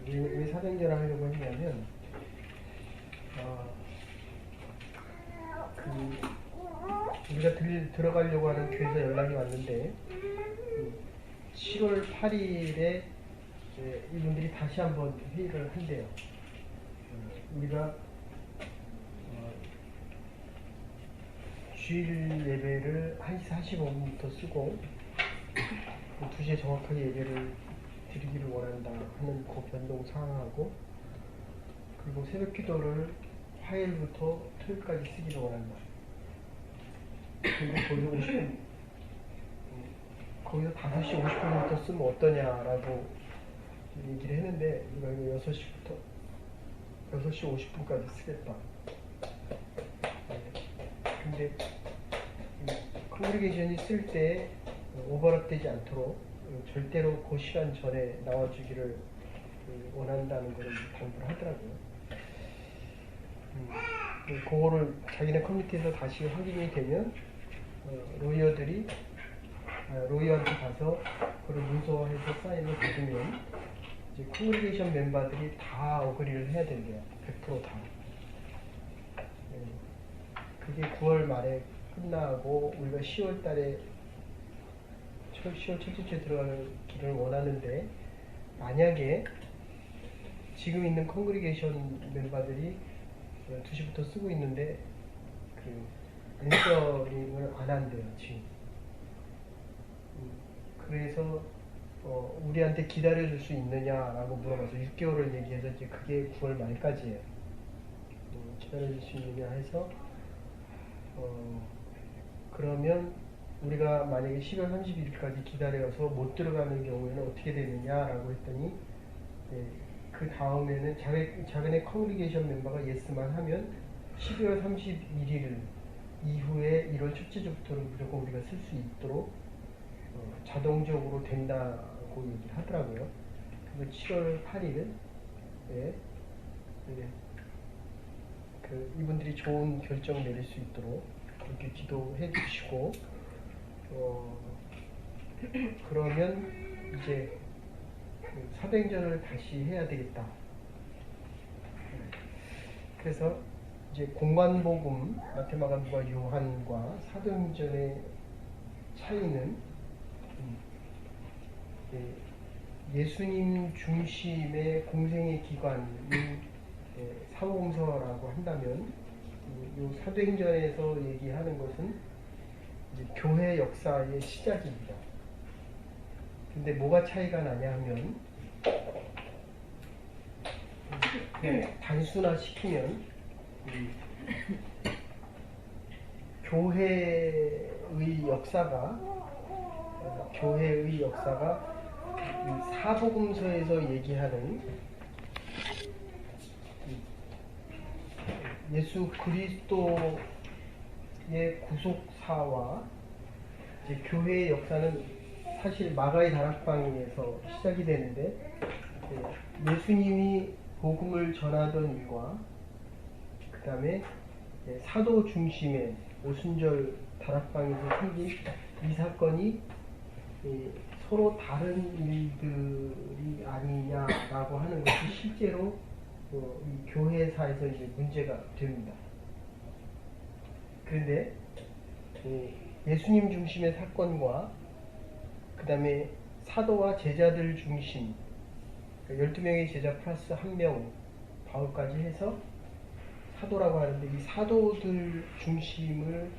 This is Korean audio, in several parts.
왜 사도행전을 하려고 했냐면 우리가 들어가려고 하는 교회에서 연락이 왔는데 7월 8일에 이분들이 다시 한번 회의를 한대요. 우리가 주일 예배를 1시 45분부터 쓰고 2시에 정확하게 예배를 드리기를 원한다 하는 그 변동 사항하고, 그리고 새벽 기도를 화요일부터 토요일까지 쓰기를 원한다. 근데 거기서 5시 50분부터 쓰면 어떠냐라고 얘기를 했는데, 우리가 이거 6시 50분까지 쓰겠다. 근데 컨그리게이션이 쓸 때 오버랩 되지 않도록 절대로 그 시간 전에 나와주기를 원한다는 걸 당부를 하더라고요. 그거를 자기네 커뮤니티에서 다시 확인이 되면 로이어한테 가서 그걸 문서화해서 사인을 받으면 이제 컨그리게이션 멤버들이 다 어그리를 해야 된대요. 100% 다. 그게 9월 말에 끝나고 우리가 10월 달에 10월 첫째 주에 들어가기를 원하는데, 만약에 지금 있는 컨그리게이션 멤버들이 2시부터 쓰고 있는데 앤서링을 안 한대요 지금. 그래서 우리한테 기다려줄 수 있느냐라고 물어봐서 6개월을 얘기해서 이제 그게 9월 말까지예요. 기다려줄 수 있느냐 해서 그러면 우리가 만약에 10월 31일까지 기다려서 못 들어가는 경우에는 어떻게 되느냐라고 했더니, 그 다음에는 자기네 커뮤니케이션 멤버가 예스만 하면 12월 31일 이후에 1월 첫째 주부터는 무조건 우리가 쓸 수 있도록 자동적으로 된다고 얘기를 하더라고요. 그래서 7월 8일에 이분들이 좋은 결정 내릴 수 있도록 그렇게 기도해 주시고, 그러면 이제 사도행전을 다시 해야 되겠다. 그래서 이제 공관복음, 마태, 마가, 누가, 요한과 사도행전의 차이는 예수님 중심의 공생의 기관인 사복음서라고 한다면, 이 사도행전에서 얘기하는 것은 이제 교회 역사의 시작입니다. 근데 뭐가 차이가 나냐 하면, 단순화시키면 교회의 역사가 이 사복음서에서 얘기하는 예수 그리스도의 구속사와 이제 교회의 역사는 사실 마가의 다락방에서 시작이 되는데, 예수님이 복음을 전하던 일과 그 다음에 사도 중심의 오순절 다락방에서 생긴 이 사건이 서로 다른 일들이 아니냐라고 하는 것이 실제로 이 교회사에서 이제 문제가 됩니다. 그런데 예수님 중심의 사건과 그 다음에 사도와 제자들 중심, 12명의 제자 플러스 1명 바울까지 해서 사도라고 하는데, 이 사도들 중심의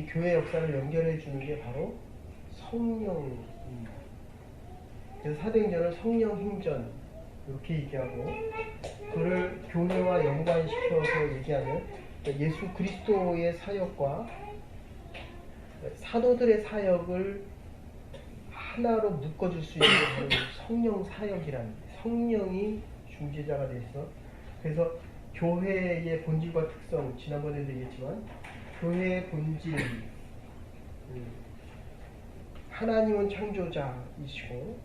이 교회 역사를 연결해 주는 게 바로 성령입니다. 그래서 사도행전을 성령행전 이렇게 얘기하고, 그를 교회와 연관시켜서 얘기하면 예수 그리스도의 사역과 사도들의 사역을 하나로 묶어줄 수 있는 바로 성령 사역이라는, 성령이 중재자가 돼서, 그래서 교회의 본질과 특성, 지난번에도 얘기했지만 교회의 본질, 하나님은 창조자이시고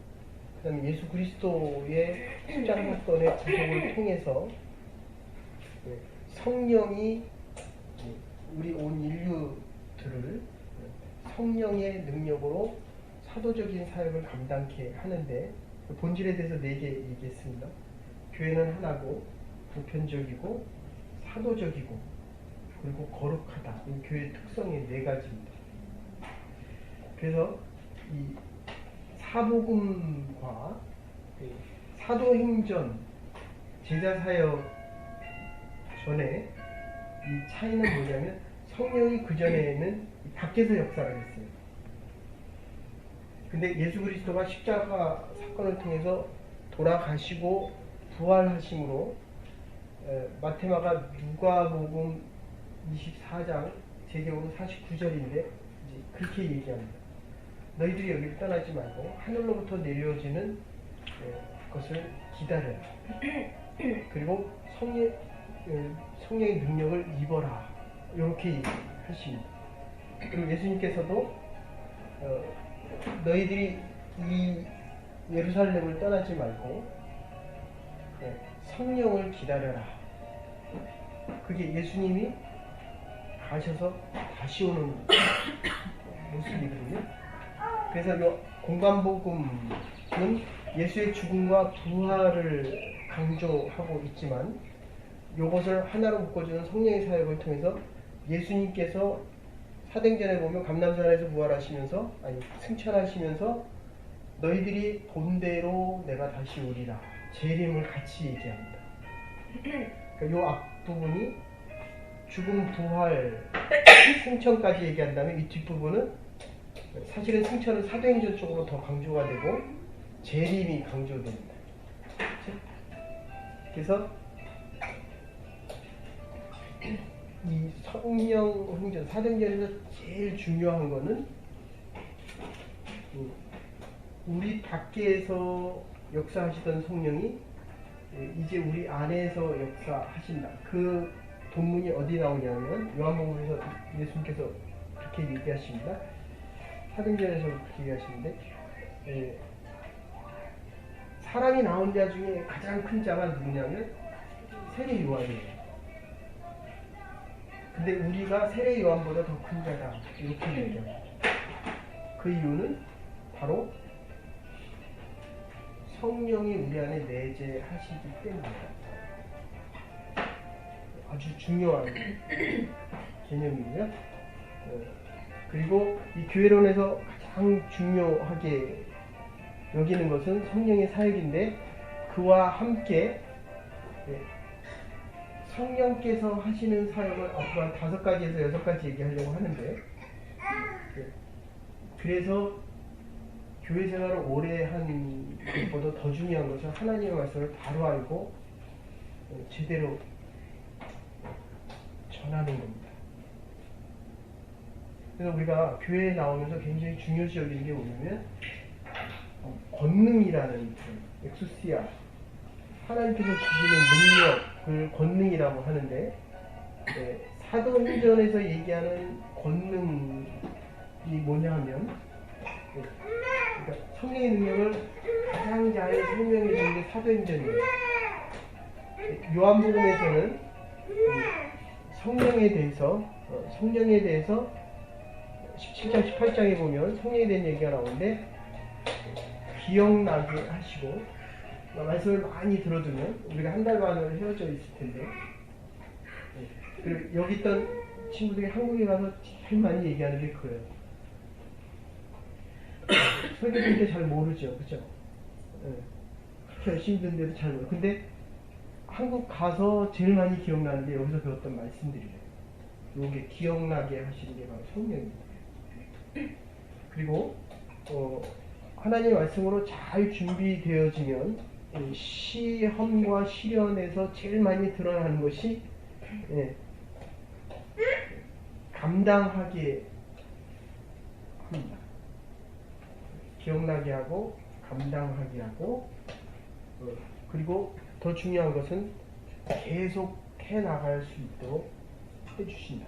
그 다음에 예수 그리스도의 십자가 사건의 구속을 통해서 성령이 우리 온 인류들을 성령의 능력으로 사도적인 사역을 감당케 하는데 본질에 대해서 4개 얘기했습니다. 교회는 하나고 보편적이고 사도적이고 그리고 거룩하다. 이 교회의 특성이 4가지입니다. 그래서 이 사복음과 사도행전 제자사역 전에 이 차이는 뭐냐면 성령이 그 전에는 밖에서 역사를 했어요. 근데 예수 그리스도가 십자가 사건을 통해서 돌아가시고 부활하심으로 마태마가 누가복음 24장 제격으로 49절인데 그렇게 얘기합니다. 너희들이 여기를 떠나지 말고 하늘로부터 내려오지는 것을 기다려라. 그리고 성령의 능력을 입어라. 이렇게 하십니다. 그리고 예수님께서도 너희들이 이 예루살렘을 떠나지 말고 성령을 기다려라. 그게 예수님이 가셔서 다시 오는 모습이거든요. 그래서 이 공간복음은 예수의 죽음과 부활을 강조하고 있지만 이것을 하나로 묶어주는 성령의 사역을 통해서 예수님께서 사도행전에 보면 감람산에서 부활하시면서 승천하시면서 너희들이 본대로 내가 다시 오리라 재림을 같이 얘기합니다. 그러니까 이 앞부분이 죽음, 부활, 승천까지 얘기한 다음에 이 뒷부분은 사실은 승천은 사도행전 쪽으로 더 강조가 되고 재림이 강조됩니다. 그래서 이 성령행전, 사도행전에서 제일 중요한 거는 우리 밖에서 역사하시던 성령이 이제 우리 안에서 역사하신다. 그 본문이 어디 나오냐면 요한복음에서 예수님께서 그렇게 얘기하십니다. 사도행전에서 그렇게 얘기하시는데 사람이 나온 자 중에 가장 큰 자가 누구냐면 세례 요한이에요. 근데 우리가 세례 요한보다 더 큰 자다 이렇게 얘기합니다. 그 이유는 바로 성령이 우리 안에 내재하시기 때문입니다. 아주 중요한 개념이고요. 그리고 이 교회론에서 가장 중요하게 여기는 것은 성령의 사역인데 그와 함께 성령께서 하시는 사역을 앞으로 한 5가지에서 6가지 얘기하려고 하는데 그래서 교회 생활을 오래 한 것보다 더 중요한 것은 하나님의 말씀을 바로 알고 제대로 전하는 겁니다. 그래서 우리가 교회에 나오면서 굉장히 중요시 여기는 게 뭐냐면 권능이라는 엑소시아 하나님께서 주시는 능력을 권능이라고 하는데 사도행전에서 얘기하는 권능이 뭐냐 하면 그러니까 성령의 능력을 가장 잘 설명해 주는 게 사도행전이에요. 요한복음에서는 성령에 대해서 17장 18장에 보면 성령에 대한 얘기가 나오는데 기억나게 하시고 말씀을 많이 들어두면 우리가 한 달 반을 헤어져 있을 텐데 그리고 여기 있던 친구들이 한국에 가서 제일 많이 얘기하는 게 그거예요. 설교할 때 잘 모르죠, 그죠? 그렇게 열심히 듣는데도 잘 모르고 근데 한국 가서 제일 많이 기억나는 게 여기서 배웠던 말씀들이에요. 요게 기억나게 하시는 게 바로 성령입니다. 그리고 하나님의 말씀으로 잘 준비되어지면 시험과 시련에서 제일 많이 드러나는 것이 감당하게 합니다. 기억나게 하고 감당하게 하고 그리고 더 중요한 것은 계속 해나갈 수 있도록 해주신다.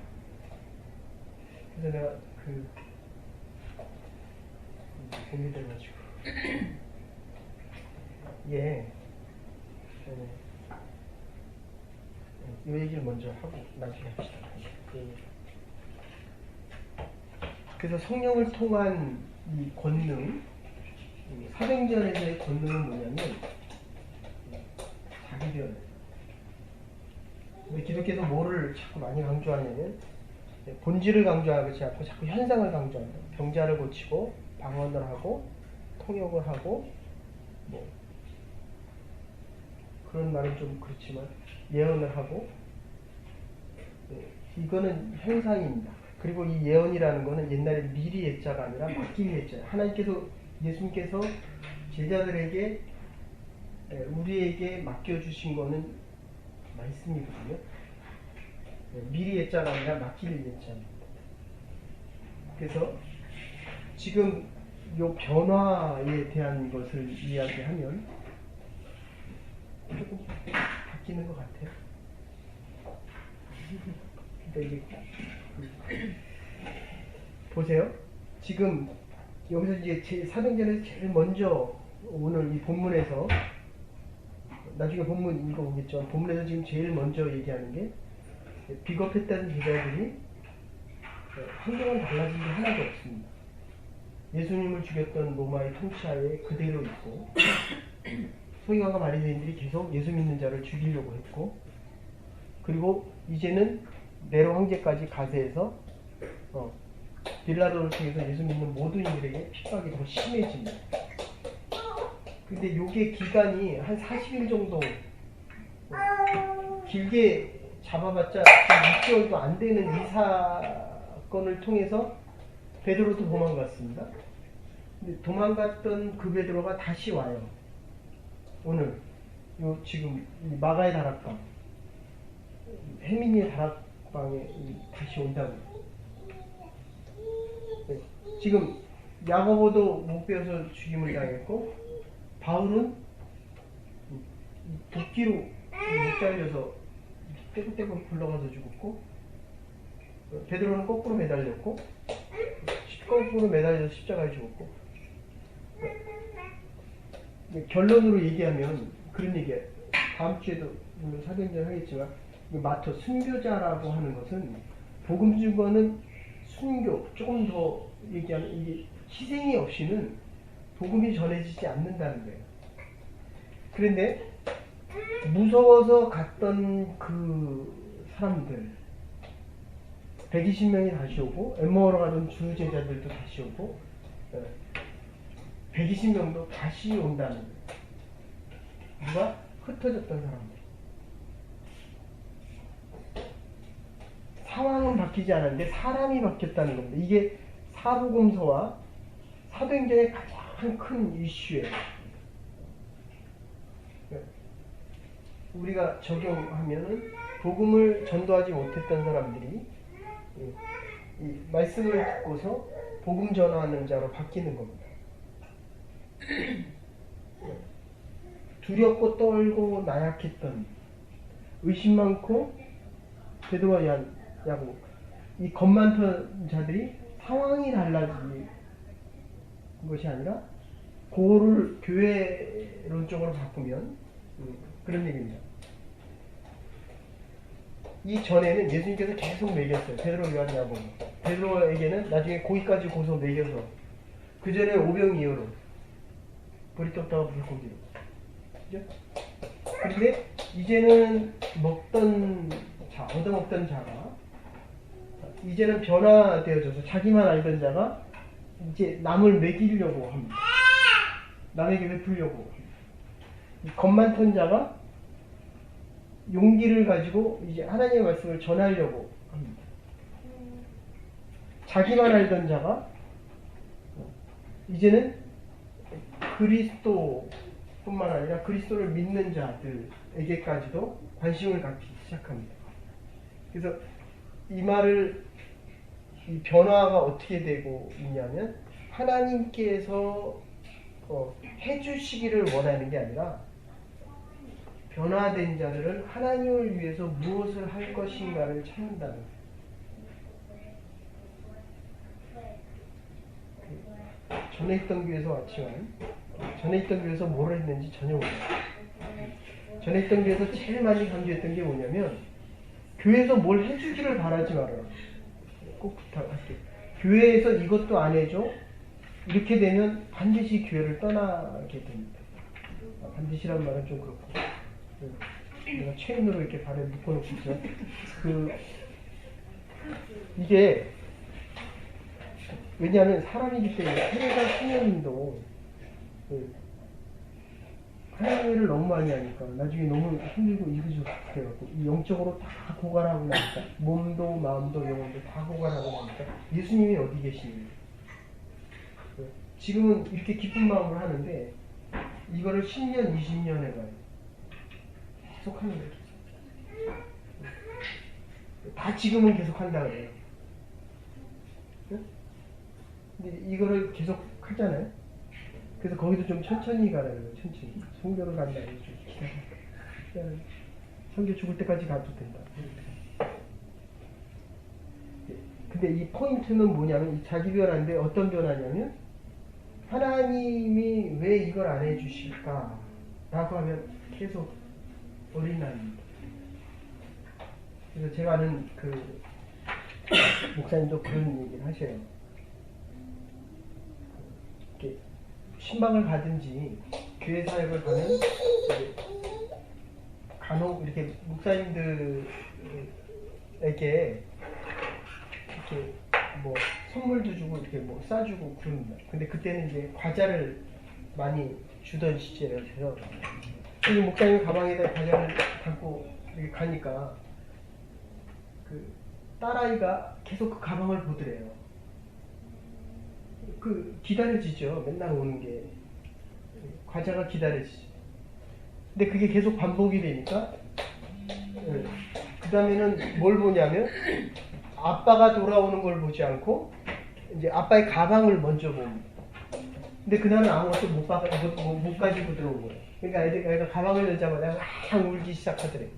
그래서 내가 고민돼가지고 이 얘기를 먼저 하고 나중에 합시다. 그래서 성령을 통한 이 권능, 사도행전에서의 권능은 뭐냐면 자기 변화. 기독교에서 뭐를 자꾸 많이 강조하냐면 본질을 강조하지 않고 자꾸 현상을 강조한다. 병자를 고치고 방언을 하고 통역을 하고 뭐 그런 말은 좀 그렇지만 예언을 하고 이거는 현상입니다. 그리고 이 예언이라는 거는 옛날에 미리 예자가 아니라 맡길 예자예요. 하나님께서 예수님께서 제자들에게 우리에게 맡겨주신 거는 말씀이거든요. 미리 예자가 아니라 맡길 예자입니다. 그래서 지금 이 변화에 대한 것을 이야기하면 조금 바뀌는 것 같아요. 그러니까 이제 보세요. 지금 여기서 이제 사도행전에서 제일 먼저 오늘 이 본문에서 나중에 본문 읽어보겠죠. 본문에서 지금 제일 먼저 얘기하는 게 비겁했다는 제자들이 행동은 달라진 게 하나도 없습니다. 예수님을 죽였던 로마의 통치하에 그대로 있고 서기관과 바리새인들이 계속 예수 믿는 자를 죽이려고 했고 그리고 이제는 네로 황제까지 가세해서 빌라도를 통해서 예수 믿는 모든 이들에게 핍박이 더 심해집니다. 근데 요게 기간이 한 40일 정도 길게 잡아봤자 6개월도 안 되는 이 사건을 통해서 베드로도 도망갔습니다. 근데 도망갔던 그 베드로가 다시 와요. 오늘 요 지금 이 마가의 다락방 해민이의 다락방에 다시 온다고. 네. 지금 야고보도 못 베어서 죽임을 당했고 바울은 도끼로 못 잘려서 떼고떼고 굴러가서 죽었고 베드로는 거꾸로 매달렸고 거꾸로 매달려서 십자가에 죽었고 결론으로 얘기하면 그런 얘기예요. 다음 주에도 물론 사도행전 하겠지만 마토 순교자라고 하는 것은 복음 증거는 순교 조금 더 얘기하면 이게 희생이 없이는 복음이 전해지지 않는다는 거예요. 그런데 무서워서 갔던 그 사람들 120명이 다시 오고 엠마오로 가던 주 제자들도 다시 오고 120명도 다시 온다는 거예요. 누가? 흩어졌던 사람들. 상황은 바뀌지 않았는데 사람이 바뀌었다는 겁니다. 이게 사복음서와 사도행전의 가장 큰 이슈예요. 우리가 적용하면은 복음을 전도하지 못했던 사람들이 이 말씀을 듣고서 복음 전하는 자로 바뀌는 겁니다. 두렵고 떨고 나약했던 의심 많고 베드로와 야고보 이 겁 많던 자들이 상황이 달라진 것이 아니라 그거를 교회론적으로 바꾸면 그런 얘기입니다. 이 전에는 예수님께서 계속 먹였어요. 베드로, 요한, 야고보. 베드로에게는 나중에 고기까지 고소 먹여서 그 전에 오병이어로 불이 떴다가 물고기로. 그죠? 그런데 이제는 얻어먹던 자가 이제는 변화되어져서 자기만 알던 자가 이제 남을 먹이려고 합니다. 남에게 베풀려고 합니다. 이 겁 많던 자가 용기를 가지고 이제 하나님의 말씀을 전하려고 합니다. 자기만 알던 자가 이제는 그리스도뿐만 아니라 그리스도를 믿는 자들에게까지도 관심을 갖기 시작합니다. 그래서 이 말을 이 변화가 어떻게 되고 있냐면 하나님께서 해주시기를 원하는 게 아니라 변화된 자들은 하나님을 위해서 무엇을 할 것인가를 찾는다는 거예요. 전에 있던 교회에서 왔지만 전에 있던 교회에서 뭘 했는지 전혀 몰라요. 전에 있던 교회에서 제일 많이 강조했던 게 뭐냐면 교회에서 뭘 해주기를 바라지 말아라. 꼭 부탁할게요. 교회에서 이것도 안 해줘, 이렇게 되면 반드시 교회를 떠나게 됩니다. 반드시란 말은 좀 그렇고, 내가 체인으로 이렇게 발에 묶어놓고 있죠. 이게 왜냐하면 사람이기 때문에 세례자 수녀님도 하나님을 너무 많이 하니까 나중에 너무 힘들고 이그저그해갖고 영적으로 다 고갈하고 나니까 몸도 마음도 영혼도 다 고갈하고 나니까 예수님이 어디 계시니? 지금은 이렇게 기쁜 마음으로 하는데 이거를 10년, 20년 해봐요. 계속 하는 거예요. 다 지금은 계속 한다 그래요. 근데 이거를 계속 하잖아요. 그래서 거기도 좀 천천히 가라는 거예요. 천천히. 성교를 간다는 좀 기다려. 성교 죽을 때까지 가도 된다. 근데 이 포인트는 뭐냐면 자기 변화인데 어떤 변화냐면 하나님이 왜 이걸 안 해주실까? 라고 하면 계속 어린아이입니다. 그래서 제가 아는 그 목사님도 그런 얘기를 하셔요. 이렇게 신방을 가든지 교회 사역을 가면 간혹 이렇게 목사님들에게 이렇게 뭐 선물도 주고 이렇게 뭐 싸주고 그럽니다. 근데 그때는 이제 과자를 많이 주던 시절이라서 이 목사님 가방에다 과자를 담고 이렇게 가니까 그 딸아이가 계속 그 가방을 보더래요. 그 기다려지죠. 맨날 오는 게 과자가 기다려지죠. 근데 그게 계속 반복이 되니까 그 다음에는 뭘 보냐면 아빠가 돌아오는 걸 보지 않고 이제 아빠의 가방을 먼저 봅니다. 근데 그날은 아무것도 못 가지고 들어온 거예요. 그러니까 애가 가방을 열자마자 막 울기 시작하더래요.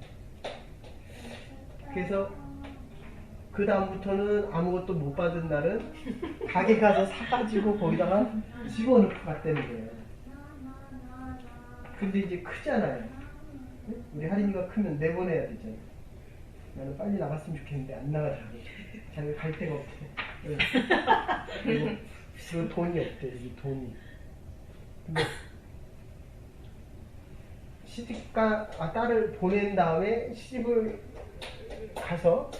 그래서 그 다음부터는 아무것도 못 받은 날은 가게 가서 사가지고 거기다가 집어넣고 갔다는 거예요. 근데 이제 크잖아요. 우리 하린이가 크면 내보내야 되잖아요. 나는 빨리 나갔으면 좋겠는데 안 나가잖아. 자기가 갈 데가 없대. 그리고 돈이 없대. 이 돈이. 근데 딸을 보낸 다음에 시집을 가서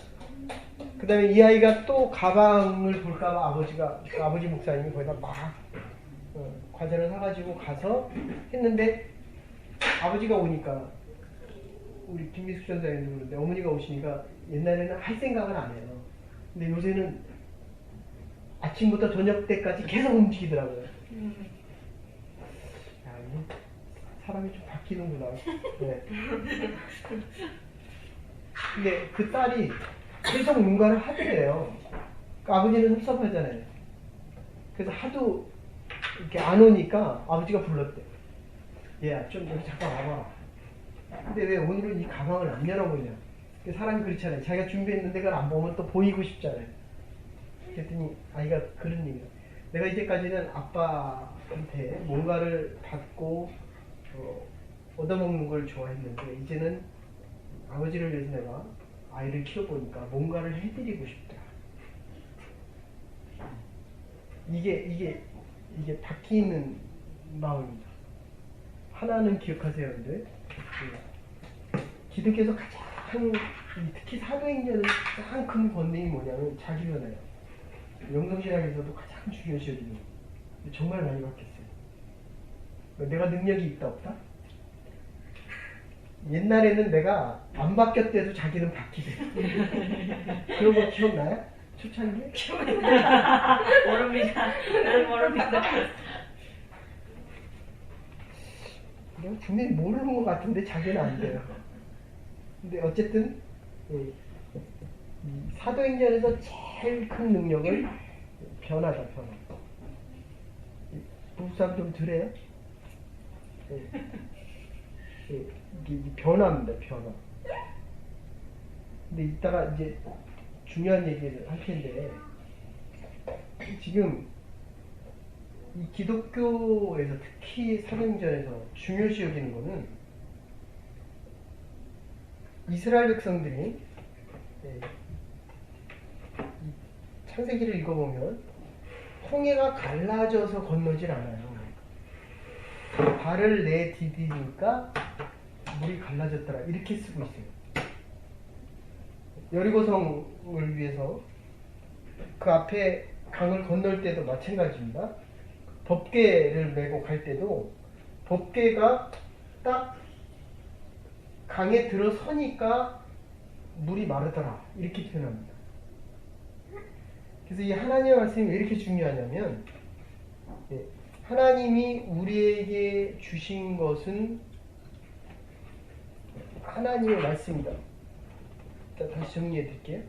그 다음에 이 아이가 또 가방을 볼까봐 아버지 목사님이 거기다 막 과자를 사가지고 가서 했는데 아버지가 오니까 우리 김미숙 전사님도 그러는데 어머니가 오시니까 옛날에는 할 생각을 안 해요. 근데 요새는 아침부터 저녁 때까지 계속 움직이더라고요. 야, 사람이 좀 바뀌는구나. 네. 근데 그 딸이 계속 뭔가를 하더래요. 그러니까 아버지는 섭섭하잖아요. 그래서 하도 이렇게 안 오니까 아버지가 불렀대. 얘야, 좀 여기 잠깐 와봐. 근데 왜 오늘은 이 가방을 안 열어보냐. 사람이 그렇잖아요. 자기가 준비했는데 그걸 안 보면 또 보이고 싶잖아요. 그랬더니 아이가 그런 얘기야. 내가 이제까지는 아빠한테 뭔가를 받고 얻어먹는 걸 좋아했는데 이제는 아버지를 위해서 내가 아이를 키워보니까 뭔가를 해드리고 싶다. 이게 바뀌는 마음입니다. 하나는 기억하세요, 근데 기독교에서 가장 특히 사도행전의 가장 큰 권능이 뭐냐면 자기 변화예요. 영성신학에서도 가장 중요시 여기는 거예요. 정말 많이 바뀌었어요. 내가 능력이 있다 없다? 옛날에는 내가 안 바뀌었대도 자기는 바뀌대. 그런 거 기억나요? 초창기? 모릅니다. 나는 모릅니다. 내가 분명히 모르는 것 같은데 자기는 안 돼요. 근데 어쨌든 사도행전에서 제일 큰 능력은 변화다, 변화. 부부싸움 좀 덜해요? 이게 변화입니다, 변화. 근데 이따가 이제 중요한 얘기를 할 텐데, 지금 이 기독교에서 특히 사도행전에서 중요시 여기는 거는 이스라엘 백성들이 창세기를 읽어보면 홍해가 갈라져서 건너질 않아요. 발을 내디디니까 물이 갈라졌더라. 이렇게 쓰고 있어요. 여리고성을 위해서 그 앞에 강을 건널 때도 마찬가지입니다. 법궤를 메고 갈 때도 법궤가 딱 강에 들어서니까 물이 마르더라. 이렇게 표현합니다. 그래서 이 하나님의 말씀이 왜 이렇게 중요하냐면, 하나님이 우리에게 주신 것은 하나님의 말씀이다. 다시 정리해 드릴게요.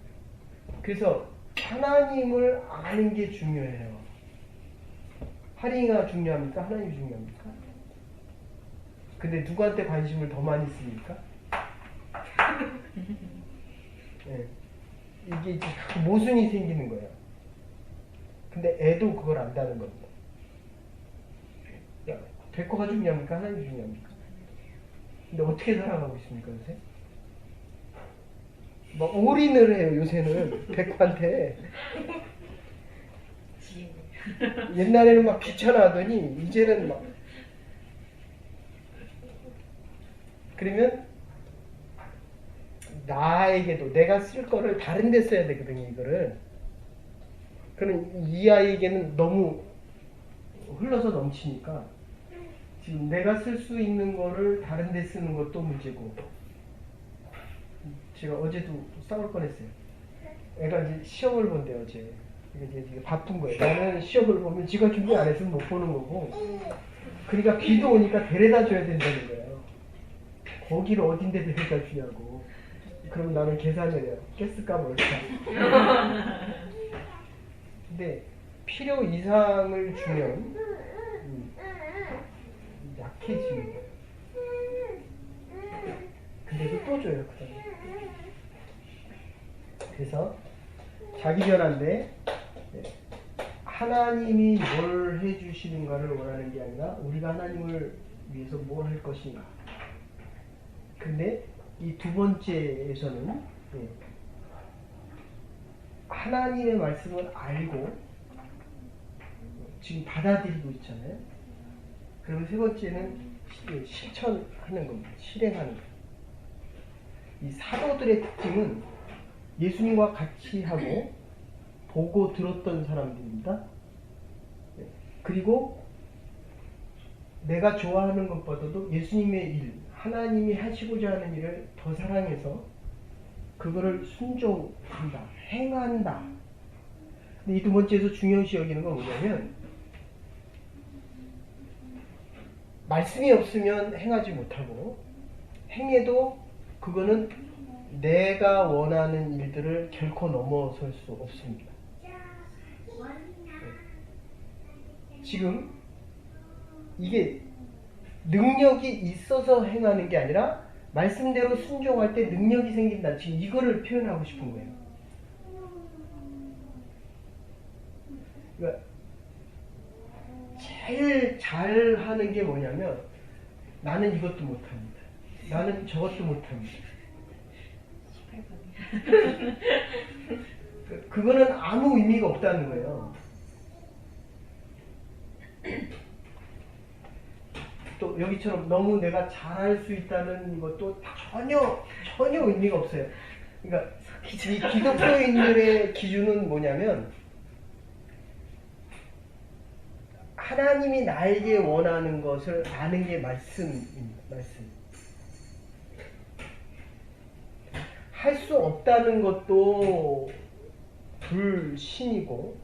그래서 하나님을 아는 게 중요해요. 하링이가 중요합니까? 하나님이 중요합니까? 근데 누구한테 관심을 더 많이 씁니까? 네. 이게 이제 모순이 생기는 거예요. 근데 애도 그걸 안다는 겁니다. 백호가 중요합니까? 하나님이 중요합니까? 근데 어떻게 살아가고 있습니까, 요새? 막 올인을 해요, 요새는. 백호한테. 옛날에는 막 귀찮아하더니 이제는 막. 그러면 나에게도 내가 쓸 거를 다른 데 써야 되거든요, 이거를. 그럼 이 아이에게는 너무 흘러서 넘치니까 지금 내가 쓸 수 있는 거를 다른 데 쓰는 것도 문제고. 제가 어제도 싸울 뻔했어요. 애가 이제 시험을 본대요, 어제. 이게 바쁜 거예요. 나는 시험을 보면 지가 준비 안 했으면 못 보는 거고. 그러니까 비도 오니까 데려다 줘야 된다는 거예요. 거기를 어딘데 데려다 주냐고. 그럼 나는 계산을 해요. 깼을까 뭘까. 근데 필요 이상을 주면 약해집니다. 근데도 또 줘요, 그 다음에. 그래서 자기 변화인데 하나님이 뭘 해주시는가를 원하는 게 아니라 우리가 하나님을 위해서 뭘 할 것인가. 근데 이 두 번째에서는 하나님의 말씀을 알고 지금 받아들이고 있잖아요. 그리고 세 번째는 실천하는 겁니다. 실행하는 겁니다. 이 사도들의 특징은 예수님과 같이 하고 보고 들었던 사람들입니다. 그리고 내가 좋아하는 것보다도 예수님의 일, 하나님이 하시고자 하는 일을 더 사랑해서 그거를 순종한다, 행한다. 근데 이 두 번째에서 중요시 여기는 건 뭐냐면 말씀이 없으면 행하지 못하고 행해도 그거는 내가 원하는 일들을 결코 넘어설 수 없습니다. 지금 이게 능력이 있어서 행하는 게 아니라 말씀대로 순종할 때 능력이 생긴다. 지금 이거를 표현하고 싶은 거예요. 그러니까 제일 잘하는 게 뭐냐면 나는 이것도 못합니다. 나는 저것도 못합니다. 그거는 아무 의미가 없다는 거예요. 또 여기처럼 너무 내가 잘할 수 있다는 것도 전혀 의미가 없어요. 그러니까 이 기독교인들의 기준은 뭐냐면 하나님이 나에게 원하는 것을 아는 게 말씀입니다. 말씀. 할 수 없다는 것도 불신이고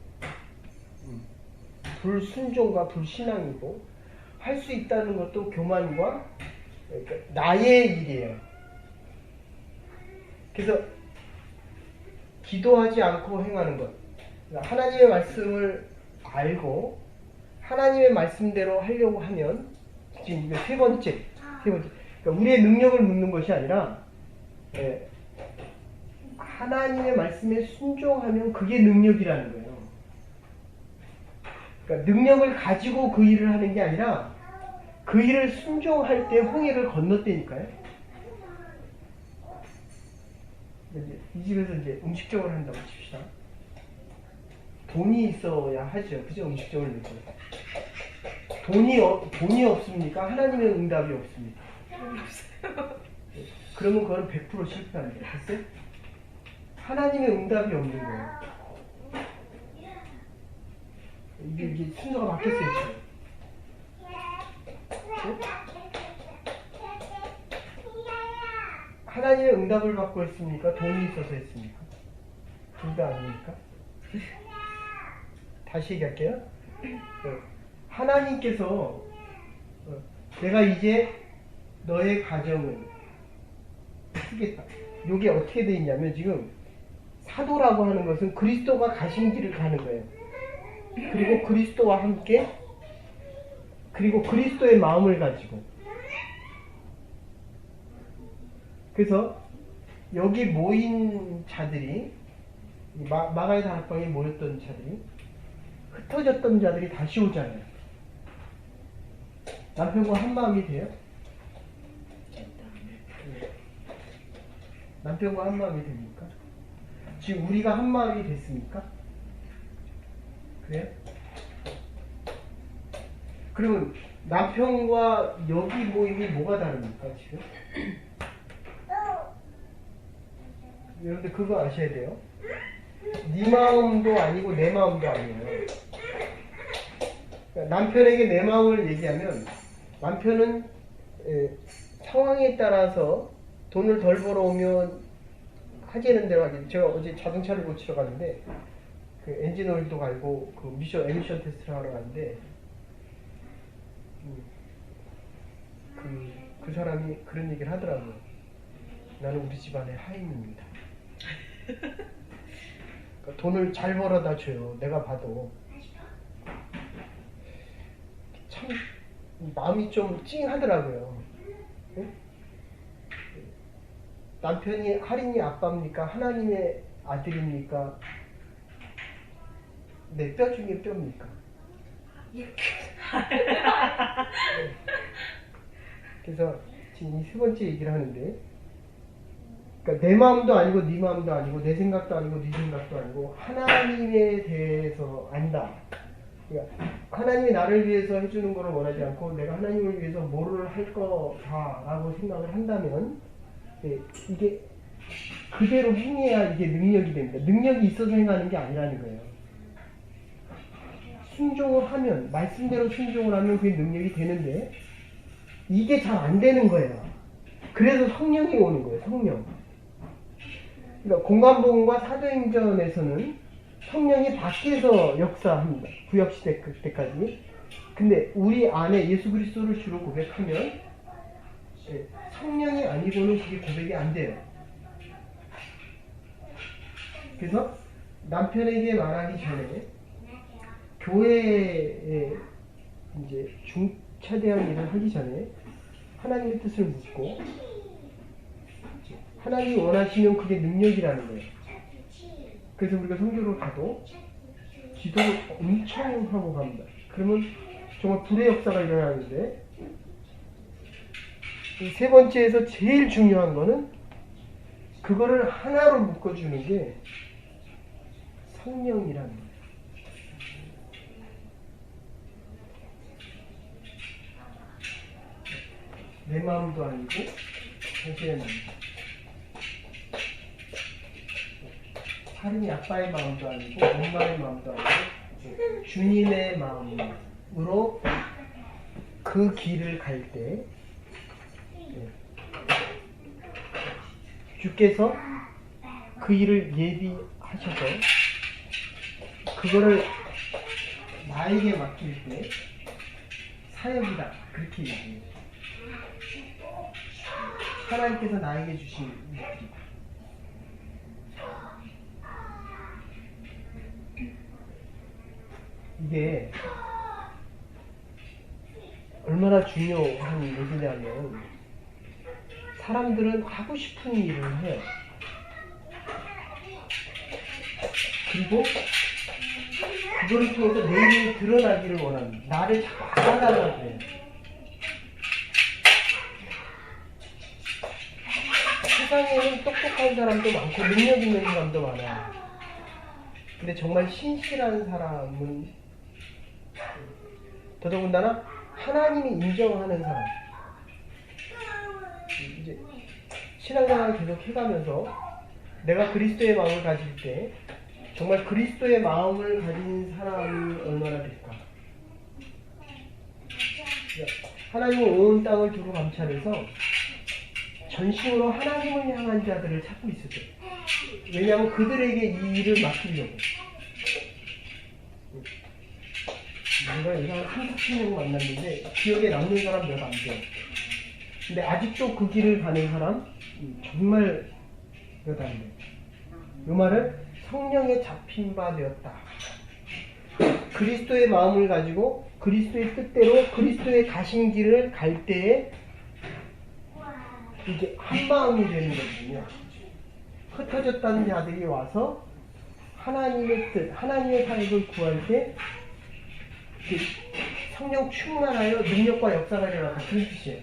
불순종과 불신앙이고 할 수 있다는 것도 교만과 그러니까 나의 일이에요. 그래서 기도하지 않고 행하는 것, 그러니까 하나님의 말씀을 알고 하나님의 말씀대로 하려고 하면 지금 이게 세 번째. 그러니까 우리의 능력을 묻는 것이 아니라 하나님의 말씀에 순종하면 그게 능력이라는 거예요. 그러니까 능력을 가지고 그 일을 하는 게 아니라 그 일을 순종할 때 홍해를 건넜다니까요. 이 집에서 이제 음식적으로 한다고 칩시다. 돈이 있어야 하죠. 그죠? 음식점을 내고. 돈이 없습니까? 하나님의 응답이 없습니까? 돈이 없어요. 그러면 그건 100% 실패합니다. 됐어요? 하나님의 응답이 없는 거예요. 이게 순서가 바뀌었어요, 지금. 네? 하나님의 응답을 받고 했습니까? 돈이 있어서 했습니까? 둘 다 아닙니까? 다시 얘기할게요. 하나님께서 내가 이제 너의 가정을 쓰겠다. 이게 어떻게 돼 있냐면 지금 사도라고 하는 것은 그리스도가 가신 길을 가는 거예요. 그리고 그리스도와 함께 그리고 그리스도의 마음을 가지고 그래서 여기 모인 자들이 마가의 다락방에 모였던 자들이 흩어졌던 자들이 다시 오잖아요. 남편과 한 마음이 돼요? 남편과 한 마음이 됩니까? 지금 우리가 한 마음이 됐습니까? 그래요? 그러면 남편과 여기 모임이 뭐가 다릅니까 지금? 여러분들 그거 아셔야 돼요. 네 마음도 아니고 내 마음도 아니에요. 그러니까 남편에게 내 마음을 얘기하면 남편은 상황에 따라서 돈을 덜 벌어오면 하지는 대로 하겠죠. 제가 어제 자동차를 고치러 갔는데 그 엔진 오일도 갈고 그 에미션 테스트를 하러 갔는데 그 사람이 그런 얘기를 하더라고요. 나는 우리 집안의 하인입니다. 그러니까 돈을 잘 벌어다 줘요. 내가 봐도 참 마음이 좀 찡하더라고요. 네? 남편이 할인이 아빠입니까? 하나님의 아들입니까? 내 뼈 중에 뼈입니까? 네. 그래서 지금 이 세 번째 얘기를 하는데 그러니까 내 마음도 아니고 네 마음도 아니고 내 생각도 아니고 네 생각도 아니고 하나님에 대해서 안다. 그러니까 하나님이 나를 위해서 해주는 것을 원하지 않고 내가 하나님을 위해서 뭐를 할 거다라고 생각을 한다면 이게 그대로 행해야 이게 능력이 됩니다. 능력이 있어서 행하는 게 아니라는 거예요. 순종을 하면 말씀대로 순종을 하면 그게 능력이 되는데 이게 잘 안 되는 거예요. 그래서 성령이 오는 거예요. 성령. 그러니까 공간복음과 사도행전에서는 성령이 밖에서 역사합니다. 구약시대 때까지. 근데 우리 안에 예수 그리스도를 주로 고백하면 성령이 아니고는 그게 고백이 안 돼요. 그래서 남편에게 말하기 전에 교회에 이제 중차대한 일을 하기 전에 하나님의 뜻을 묻고 하나님이 원하시면 그게 능력이라는 거예요. 그래서 우리가 성교를 가도 기도를 엄청 하고 갑니다. 그러면 정말 불의 역사가 일어나는데 이 세 번째에서 제일 중요한 거는 그거를 하나로 묶어주는 게 성령이라는 거예요. 내 마음도 아니고 당신의 마음. 하림이 아빠의 마음도 아니고 엄마의 마음도 아니고 주님의 마음으로 그 길을 갈 때 주께서 그 일을 예비하셔서 그거를 나에게 맡길 때 사역이다 그렇게 얘기해요. 하나님께서 나에게 주신 일들이다. 이게 얼마나 중요한 얘기냐면 사람들은 하고 싶은 일을 해요. 그리고 그거를 통해서 내 일이 드러나기를 원합니다. 나를 자꾸 알아달라고 해요. 세상에는 똑똑한 사람도 많고 능력 있는 사람도 많아요. 근데 정말 신실한 사람은 더더군다나 하나님이 인정하는 사람. 이제 신앙생활을 계속 해가면서 내가 그리스도의 마음을 가질 때 정말 그리스도의 마음을 가진 사람이 얼마나 될까? 하나님은 온 땅을 두루 감찰해서 전심으로 하나님을 향한 자들을 찾고 있었어요. 왜냐하면 그들에게 이 일을 맡기려고. 내가 이상한 30명 만났는데 기억에 남는 사람 몇 안 돼요. 근데 아직도 그 길을 가는 사람 정말 몇 안 돼요. 이 말을 성령에 잡힌 바 되었다. 그리스도의 마음을 가지고 그리스도의 뜻대로 그리스도의 가신 길을 갈 때에 이게 한 마음이 되는 거거든요. 흩어졌다는 자들이 와서 하나님의 뜻, 하나님의 사역을 구할 때 성령 충만하여 능력과 역사가 일어나다. 그런 뜻이에요.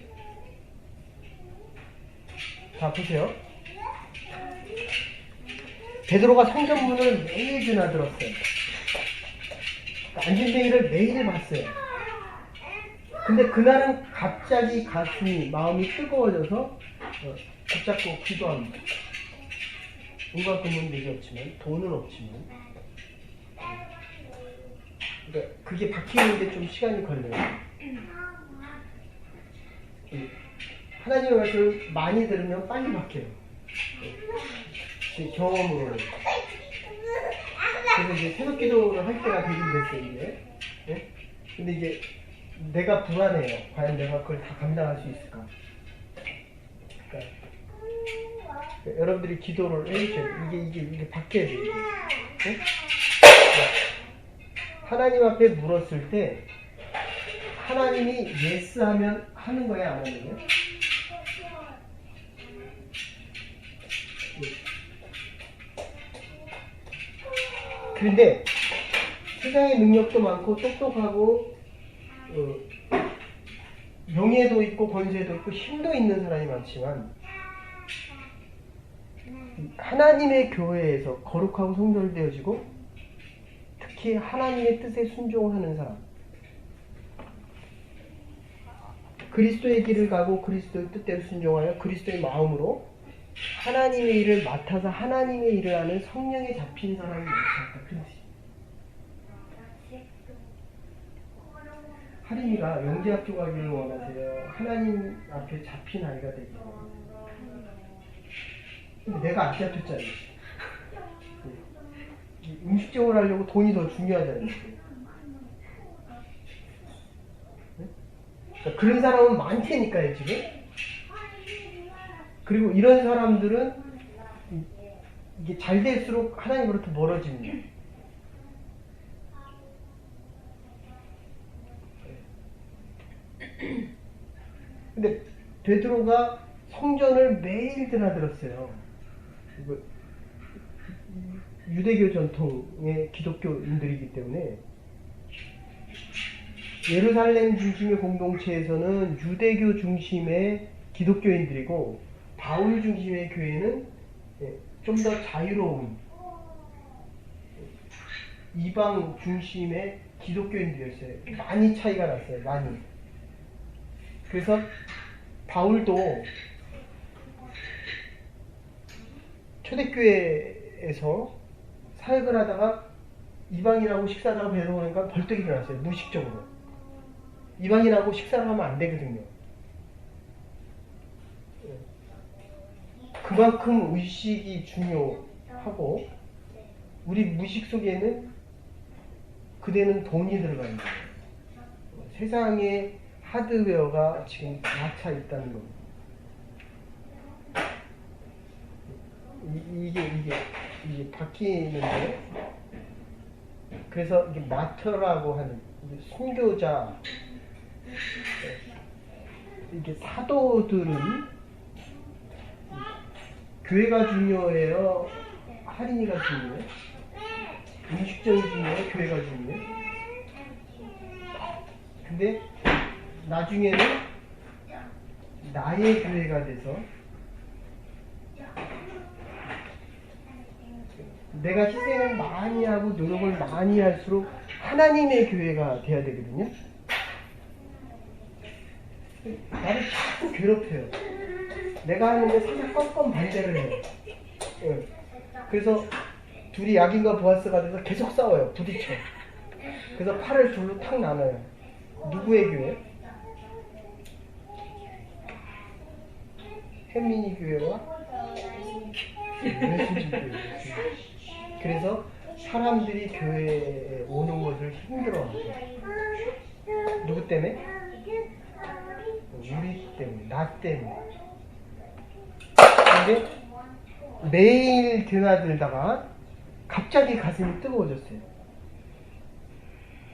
자, 보세요. 베드로가 성전문을 매일 드나들었어요. 안진뱅이를 매일 봤어요. 근데 그날은 갑자기 가슴이, 마음이 뜨거워져서 붙잡고 기도합니다. 온갖 금은들이 없지만, 돈은 없지만. 그러니까 그게 박히는데 좀 시간이 걸려요. 하나님의 말씀을 많이 들으면 빨리 박혀요. 제 경험으로는. 그래서 이제 새벽 기도를 할 때가 되긴 됐어요, 이제. 네? 근데 이제 내가 불안해요. 과연 내가 그걸 다 감당할 수 있을까? 그러니까 여러분들이 기도를 해주셔야 돼요. 이게 박혀야 돼요. 네? 하나님 앞에 물었을 때 하나님이 예스 하면 하는 거야, 안 하는 거야? 그런데 세상에 능력도 많고 똑똑하고 명예도 있고 권세도 있고 힘도 있는 사람이 많지만 하나님의 교회에서 거룩하고 성결되어지고 특히 하나님의 뜻에 순종하는 사람, 그리스도의 길을 가고 그리스도의 뜻대로 순종하여 그리스도의 마음으로 하나님의 일을 맡아서 하나님의 일을 하는 성령에 잡힌 사람이 많다. 그런 뜻이에요. 하림이가 영재학교 가기를 원하세요? 하나님 앞에 잡힌 아이가 되기를 원하세요? 근데 내가 안 잡혔잖아요. 음식점을 하려고 돈이 더 중요하잖아요. 그러니까 그런 사람은 많다니까요, 지금. 그리고 이런 사람들은 이게 잘 될수록 하나님으로부터 멀어집니다. 근데 베드로가 성전을 매일 드나들었어요. 유대교 전통의 기독교인들이기 때문에 예루살렘 중심의 공동체에서는 유대교 중심의 기독교인들이고 바울 중심의 교회는 좀 더 자유로운 이방 중심의 기독교인들이었어요. 많이 차이가 났어요. 많이. 그래서 바울도 초대교회에서 사역을 하다가 이방인하고 식사를 하고 배워보니까 벌떡 일어났어요. 무의식적으로. 이방인하고 식사를 하면 안 되거든요. 그만큼 의식이 중요하고 우리 무의식 속에는 그대는 돈이 들어가는 거예요. 세상의 하드웨어가 지금 다 차 있다는 겁니다. 이게 바뀌는데, 그래서 이게 마터라고 하는 선교자, 이게 사도들은 교회가 중요해요, 할인이가 중요해요, 음식점이 중요해요, 교회가 중요해요. 근데 나중에는 나의 교회가 돼서 내가 희생을 많이 하고 노력을 많이 할수록 하나님의 교회가 돼야 되거든요. 나를 자꾸 괴롭혀요. 내가 하는데 살짝 껌껌 반대를 해요. 예. 그래서 둘이 약인과 보아스가 돼서 계속 싸워요. 부딪혀. 그래서 팔을 둘로 탁 나눠요. 누구의 교회? 혜민이 교회와 예수님 교회. 그래서 사람들이 교회에 오는 것을 힘들어하죠. 누구 때문에? 우리 때문에, 나 때문에. 근데 매일 드나들다가 갑자기 가슴이 뜨거워졌어요.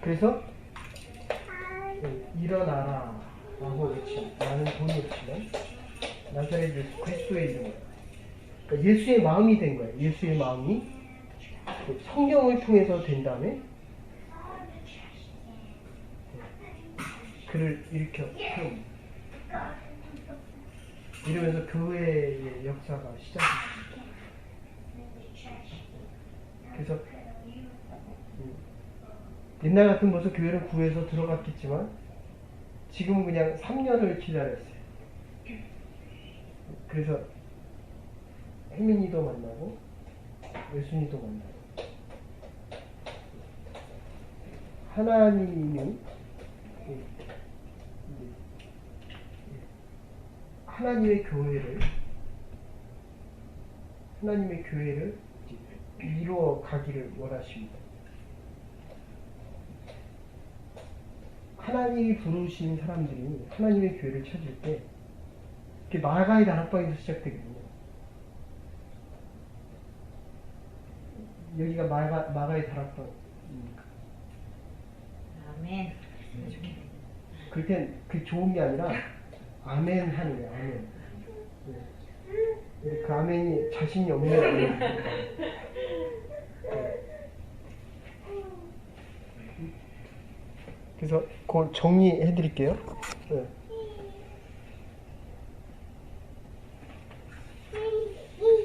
그래서 일어나라 라고 외치죠. 나는 돈이 없지만 나사렛 예수 그리스도의 이름으로. 그러니까 예수의 마음이 된 거예요. 예수의 마음이 성령을 통해서 된 다음에 그를 일으켜 세웁니다. 이러면서 교회의 역사가 시작됩니다. 그래서 옛날 같은 모습 교회를 구해서 들어갔겠지만 지금은 그냥 3년을 기다렸어요. 그래서 혜민이도 만나고 예순이도 만나고 하나님이 하나님의 교회를 이루어 가기를 원하십니다. 하나님이 부르신 사람들이 하나님의 교회를 찾을 때 그게 마가의 다락방에서 시작되거든요. 여기가 마가의 다락방입니까? 아멘. 그럴 땐 그 좋은 게 아니라 아멘 하는 거예요. 아멘. 그 아멘이 자신이 없는 아멘. 그래서 그걸 정리해 드릴게요. 네.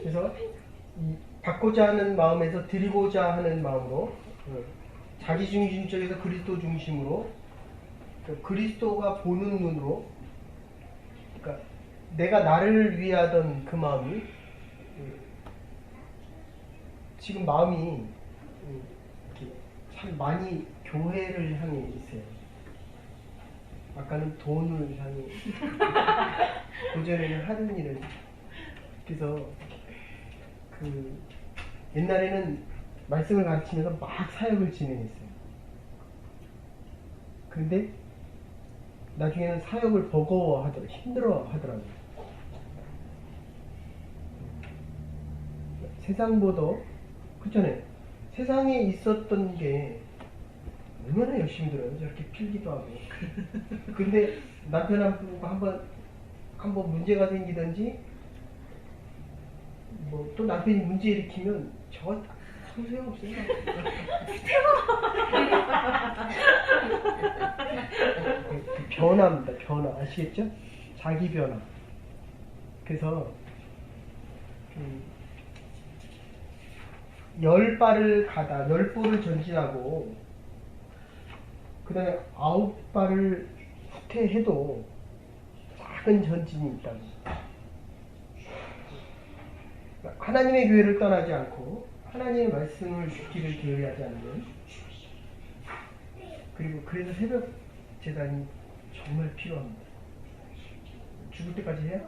그래서 이 받고자 하는 마음에서 드리고자 하는 마음으로 자기 중심적에서 그리스도 중심으로 그리스도가 보는 눈으로 그러니까 내가 나를 위하던 그 마음이 지금 마음이 참 많이 교회를 향해 있어요. 아까는 돈을 향해 그전에는 하는 일을 그래서 그 옛날에는 말씀을 가르치면서 막 사역을 진행했어요. 그런데 나중에는 사역을 버거워하더라고요. 힘들어하더라고요. 세상보다 그전에 세상에 있었던 게 얼마나 열심히 들어요. 저렇게 필기도 하고. 근데 남편하고 한번 문제가 생기든지 뭐 또 남편이 문제 일으키면 저 소용없어요. 변화입니다. 변화. 아시겠죠? 자기 변화. 그래서 10발을 가다 10步를 전진하고 그 다음에 9발을 후퇴해도 작은 전진이 있다고. 하나님의 교회를 떠나지 않고 하나님의 말씀을 듣기를 게으르하지 않는 그리고 그래서 새벽 제단이 정말 필요합니다. 죽을 때까지 해요?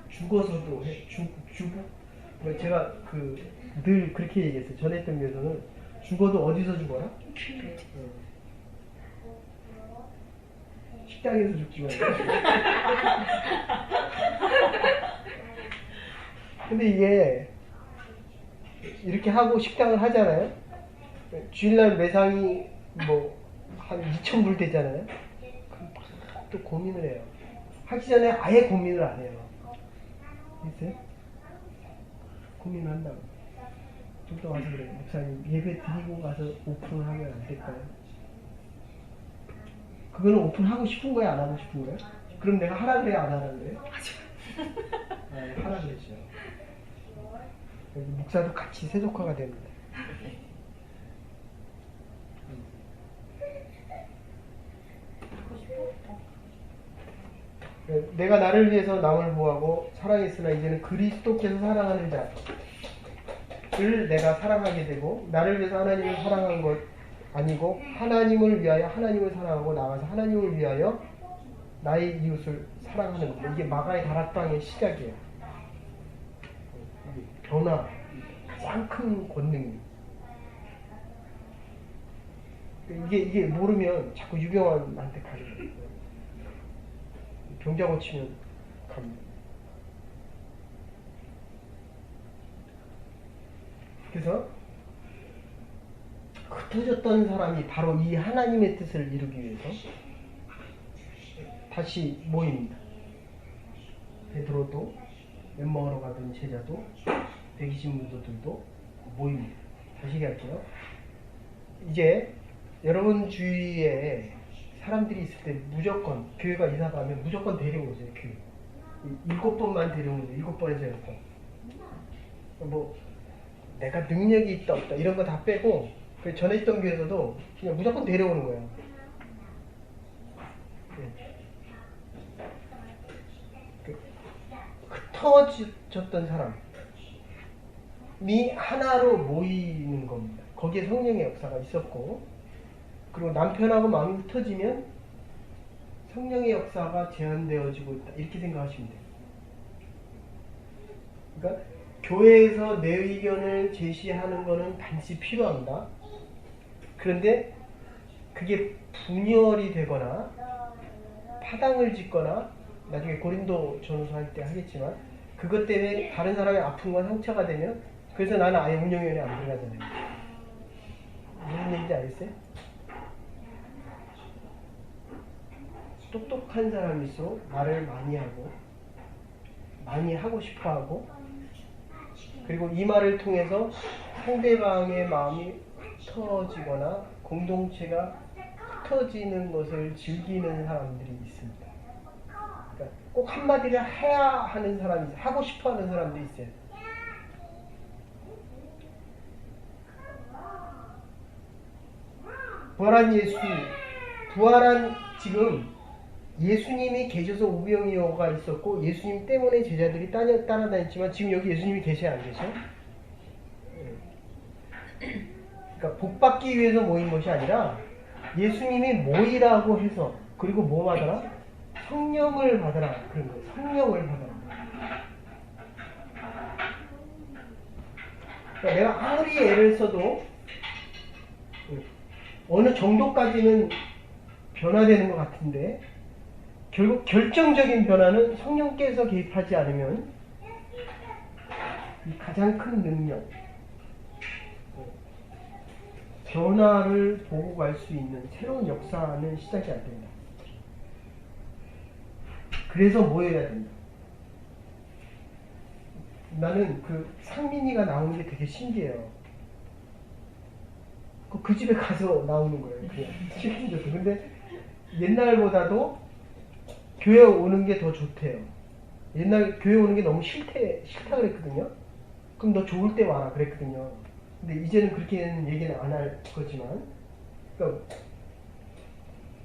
죽어서도 해. 제가 늘 그렇게 얘기했어요. 전에 했던 교회에서는 죽어도 어디서 죽어라? 식당에서 죽지 말고. 근데 이게 이렇게 하고 식당을 하잖아요. 주일날 매상이 뭐 한 2,000불 되잖아요. 그럼 또 고민을 해요. 하기 전에 아예 고민을 안 해요. 있어요? 고민을 한다고. 좀 더 와서 그래요. 목사님 예배 드리고 가서 오픈을 하면 안 될까요? 그거는 오픈하고 싶은 거야, 안 하고 싶은 거야? 그럼 내가 하라 그래야 안 하라 그래요? 하라 그랬죠. 목사도 같이 세속화가 됩니다. 내가 나를 위해서 남을 보호하고 사랑했으나 이제는 그리스도께서 사랑하는 자를 내가 사랑하게 되고, 나를 위해서 하나님을 사랑한 것 아니고 하나님을 위하여 하나님을 사랑하고 나아가서 하나님을 위하여 나의 이웃을 사랑하는 겁니다. 이게 마가의 다락방의 시작이에요. 변화, 가장 큰 권능이. 이게 모르면 자꾸 유병환한테 가게 돼요. 병자 고치면 갑니다. 그래서 흩어졌던 사람이 바로 이 하나님의 뜻을 이루기 위해서 다시 모입니다. 베드로도, 엿먹으러 가던 제자도, 120문도들도 모입니다. 다시 얘기할게요. 이제 여러분 주위에 사람들이 있을 때 무조건, 교회가 이사 가면 무조건 데려오세요. 교회 7번만 데려오세요. 7번에서 10번. 뭐 내가 능력이 있다 없다 이런 거 다 빼고, 전에 있던 교회에서도 그냥 무조건 데려오는 거예요. 흩어졌던 사람이 하나로 모이는 겁니다. 거기에 성령의 역사가 있었고, 그리고 남편하고 마음이 흩어지면 성령의 역사가 제한되어지고 있다, 이렇게 생각하시면 돼요. 그러니까 교회에서 내 의견을 제시하는 것은 반드시 필요합니다. 그런데 그게 분열이 되거나 파당을 짓거나, 나중에 고린도 전후서 할 때 하겠지만, 그것 때문에 다른 사람의 아픔과 상처가 되면, 그래서 나는 아예 운영위원회에 안 들어가잖아요. 무슨 얘기인지 알겠어요? 똑똑한 사람일수록 말을 많이 하고 많이 하고 싶어하고, 그리고 이 말을 통해서 상대방의 마음이 흩어지거나 공동체가 흩어지는 것을 즐기는 사람들이 있습니다. 그러니까 꼭 한마디를 해야 하는 사람이 있어요. 하고 싶어하는 사람도 있어요. 부활한 예수, 부활한 지금 예수님이 계셔서 우병이어가 있었고, 예수님 때문에 제자들이 따라다녔지만, 지금 여기 예수님이 계셔야 안 계셔? 그러니까 복 받기 위해서 모인 것이 아니라 예수님이 모이라고 해서, 그리고 뭐 받아라? 성령을 받아라. 그런 거예요. 성령을 받아라. 그러니까 내가 아무리 애를 써도 어느 정도까지는 변화되는 것 같은데, 결국 결정적인 변화는 성령께서 개입하지 않으면 이 가장 큰 능력, 변화를 보고 갈 수 있는 새로운 역사는 시작이 안 된다. 그래서 모여야 된다. 나는 그 상민이가 나오는 게 되게 신기해요. 그 집에 가서 나오는 거예요. 그냥 실질적으로. 근데 옛날보다도 교회 오는 게 더 좋대요. 옛날 교회 오는 게 너무 싫다 그랬거든요. 그럼 너 좋을 때 와라 그랬거든요. 근데 이제는 그렇게는 얘기는 안 할 거지만, 그러니까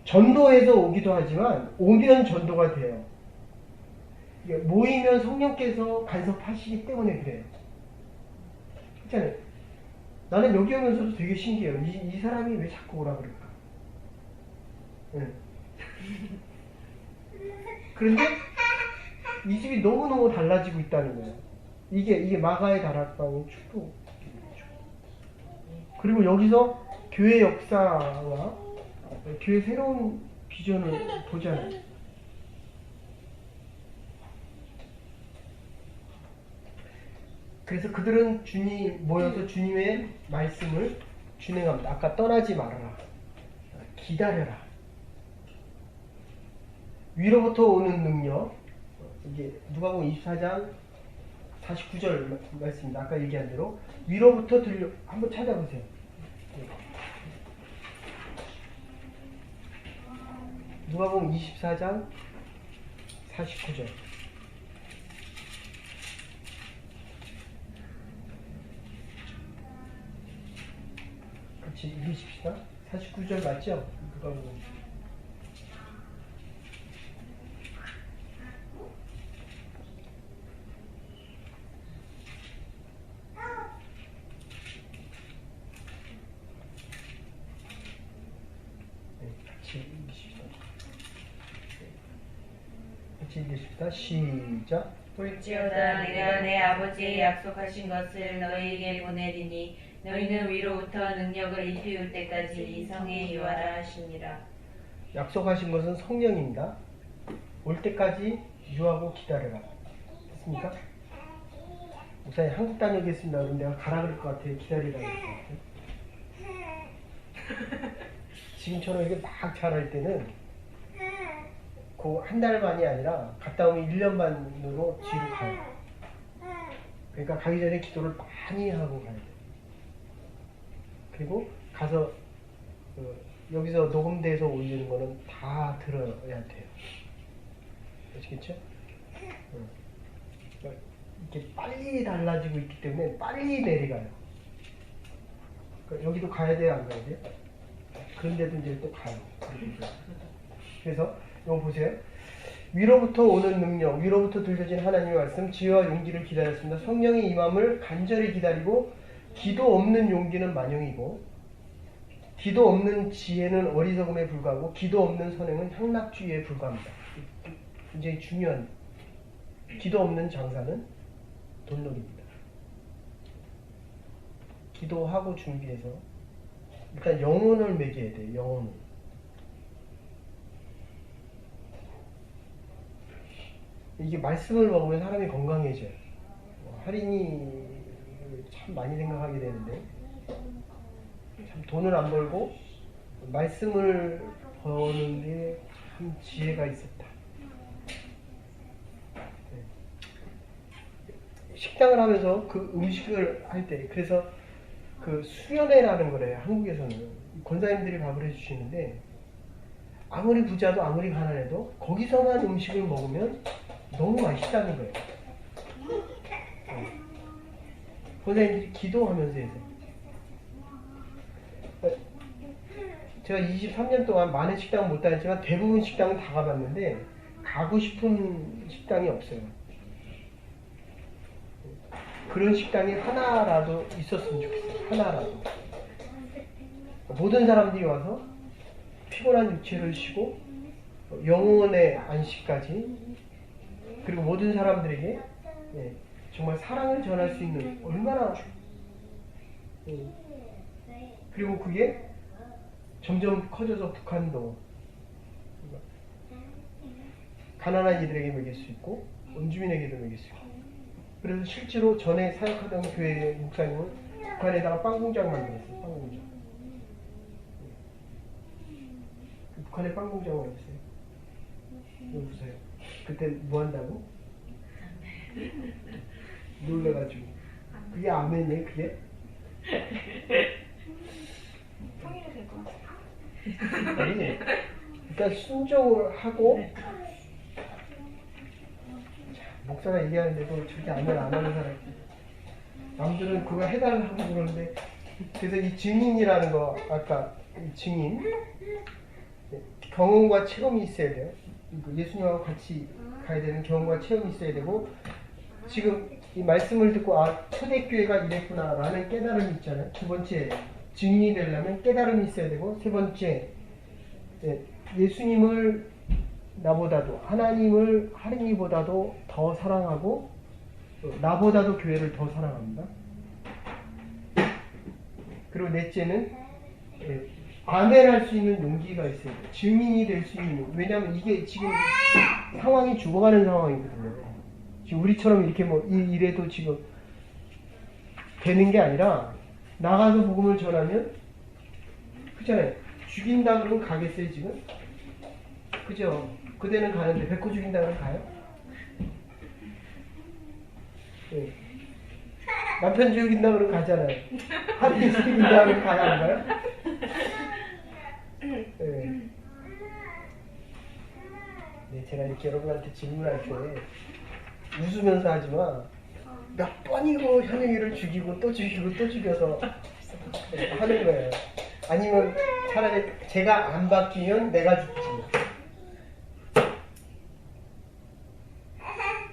전도해서 오기도 하지만 오면 전도가 돼요. 모이면 성령께서 간섭하시기 때문에 그래요. 그렇잖아요. 나는 여기 오면서도 되게 신기해요. 이 사람이 왜 자꾸 오라 그럴까? 네. 그런데 이 집이 너무너무 달라지고 있다는 거예요. 이게 마가의 다락방의 축복. 그리고 여기서 교회 역사와 교회 새로운 비전을 보잖아요. 그래서 그들은 모여서 주님의 말씀을 준행합니다. 아까 떠나지 말아라. 기다려라. 위로부터 오는 능력. 이게 누가복음 24장 49절 말씀입니다. 아까 얘기한 대로 위로부터 한번 찾아보세요. 누가복음 24장 49절. 같이 읽으십시다. 49절 맞죠? 누가 보면. 같이 읽으십시다. 같이 읽으십시다. 시작. 볼지어다 내가 내 아버지의 약속하신 것을 너희에게 보내리니 너희는 위로부터 능력을 입히울 때까지 이 성에 유하라 하시니라. 약속하신 것은 성령입니다. 올 때까지 유하고 기다려라. 됐습니까? 목사님 한국 다녀오겠습니다. 그럼 내가 가라 그럴 것 같아요. 기다리라 그럴 것 같아요. 지금처럼 이렇게 막 자랄 때는 그 한 달 반이 아니라 갔다 오면 1년 반으로 뒤로 가요. 그러니까 가기 전에 기도를 많이 하고 가야 돼요. 그리고 가서 여기서 녹음돼서 올리는 거는 다 들어야 돼요. 아시겠죠? 이렇게 빨리 달라지고 있기 때문에 빨리 내려가요. 그러니까 여기도 가야 돼요, 안 가야 돼요? 그런데도 이제 또 가요. 그래서 이거 보세요. 위로부터 오는 능력, 위로부터 들려진 하나님의 말씀, 지혜와 용기를 기다렸습니다. 성령의 임함을 간절히 기다리고 기도 없는 용기는 만용이고 기도 없는 지혜는 어리석음에 불과하고 기도 없는 선행은 향락주의에 불과합니다. 굉장히 중요한 기도 없는 장사는 돈놀이입니다. 기도하고 준비해서 일단 영혼을 먹여야 돼요. 영혼을. 이게 말씀을 먹으면 사람이 건강해져요. 할인이 참 많이 생각하게 되는데 참 돈을 안 벌고 말씀을 버는데 참 지혜가 있었다. 식당을 하면서 그 음식을 할 때 그래서 그 수련회라는 거래요. 한국에서는 권사님들이 밥을 해주시는데 아무리 부자도 아무리 가난해도 거기서만 음식을 먹으면 너무 맛있다는 거예요. 권사님들이 기도하면서 해서 제가 23년 동안 많은 식당은 못 다녔지만 대부분 식당은 다 가봤는데 가고 싶은 식당이 없어요. 그런 식당이 하나라도 있었으면 좋겠어요. 하나라도. 모든 사람들이 와서 피곤한 육체를 쉬고 영혼의 안식까지 그리고 모든 사람들에게 정말 사랑을 전할 수 있는 얼마나 그리고 그게 점점 커져서 북한도 가난한 이들에게 먹일 수 있고 원주민에게도 먹일 수 있고 그래서 실제로 전에 사역하던 교회 목사님은 북한에다가 빵 공장 만들었어요. 빵 공장. 북한에 빵 공장을 했어요. 이거 보세요. 그때 뭐 한다고? 놀래가지고. 그게 아멘이에요, 그게? 통일이 될 것 같아요. 아니, 일단 순종을 하고 목사가 얘기하는데도 저렇게 아멘 안 하는 사람이 남들은 그거 해달라고 그러는데 그래서 이 증인이라는 거 아까 이 증인 경험과 체험이 있어야 돼요. 예수님하고 같이 가야 되는 경험과 체험이 있어야 되고 지금 이 말씀을 듣고 아 초대교회가 이랬구나 라는 깨달음이 있잖아요. 두 번째 증인이 되려면 깨달음이 있어야 되고 세 번째 예수님을 나보다도 하나님을 하느님보다도 더 사랑하고 나보다도 교회를 더 사랑합니다. 그리고 넷째는 아멘할 수 있는 용기가 있어요. 증인이 될 수 있는. 왜냐하면 이게 지금 상황이 죽어가는 상황이거든요. 지금 우리처럼 이렇게 뭐 이래도 지금 되는 게 아니라 나가서 복음을 전하면 그렇잖아요. 죽인다 그러면 가겠어요 지금? 그죠? 그대는 가는데 뱉고 죽인다 그러면 가요? 네. 남편 죽인다 그러면 가잖아요. 하루에 죽인다 그러면 가요 안 가요? 네. 네, 제가 이렇게 여러분한테 질문할 때 웃으면서 하지만 몇 번이고 현영이를 죽이고 또 죽이고 또 죽여서 하는 거예요. 아니면 차라리 제가 안 바뀌면 내가 죽지.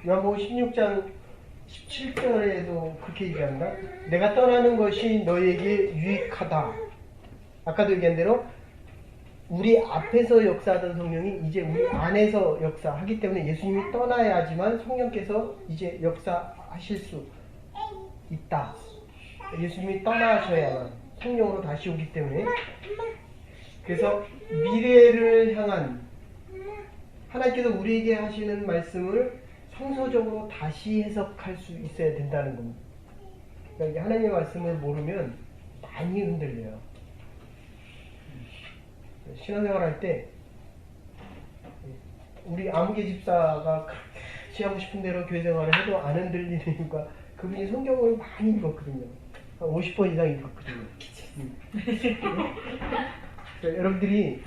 요한복음 16장 17절에도 그렇게 얘기한다. 내가 떠나는 것이 너에게 유익하다. 아까도 얘기한 대로 우리 앞에서 역사하던 성령이 이제 우리 안에서 역사하기 때문에 예수님이 떠나야지만 성령께서 이제 역사하실 수 있다. 예수님이 떠나셔야만 성령으로 다시 오기 때문에, 그래서 미래를 향한 하나님께서 우리에게 하시는 말씀을 성서적으로 다시 해석할 수 있어야 된다는 겁니다. 그러니까 하나님의 말씀을 모르면 많이 흔들려요. 신앙생활 할 때 우리 아무개 집사가 그렇게 하고 싶은 대로 교회 생활을 해도 안 흔들리는 이유가 그분이 성경을 많이 읽었거든요. 한 50번 이상 읽었거든요. 그러니까 여러분들이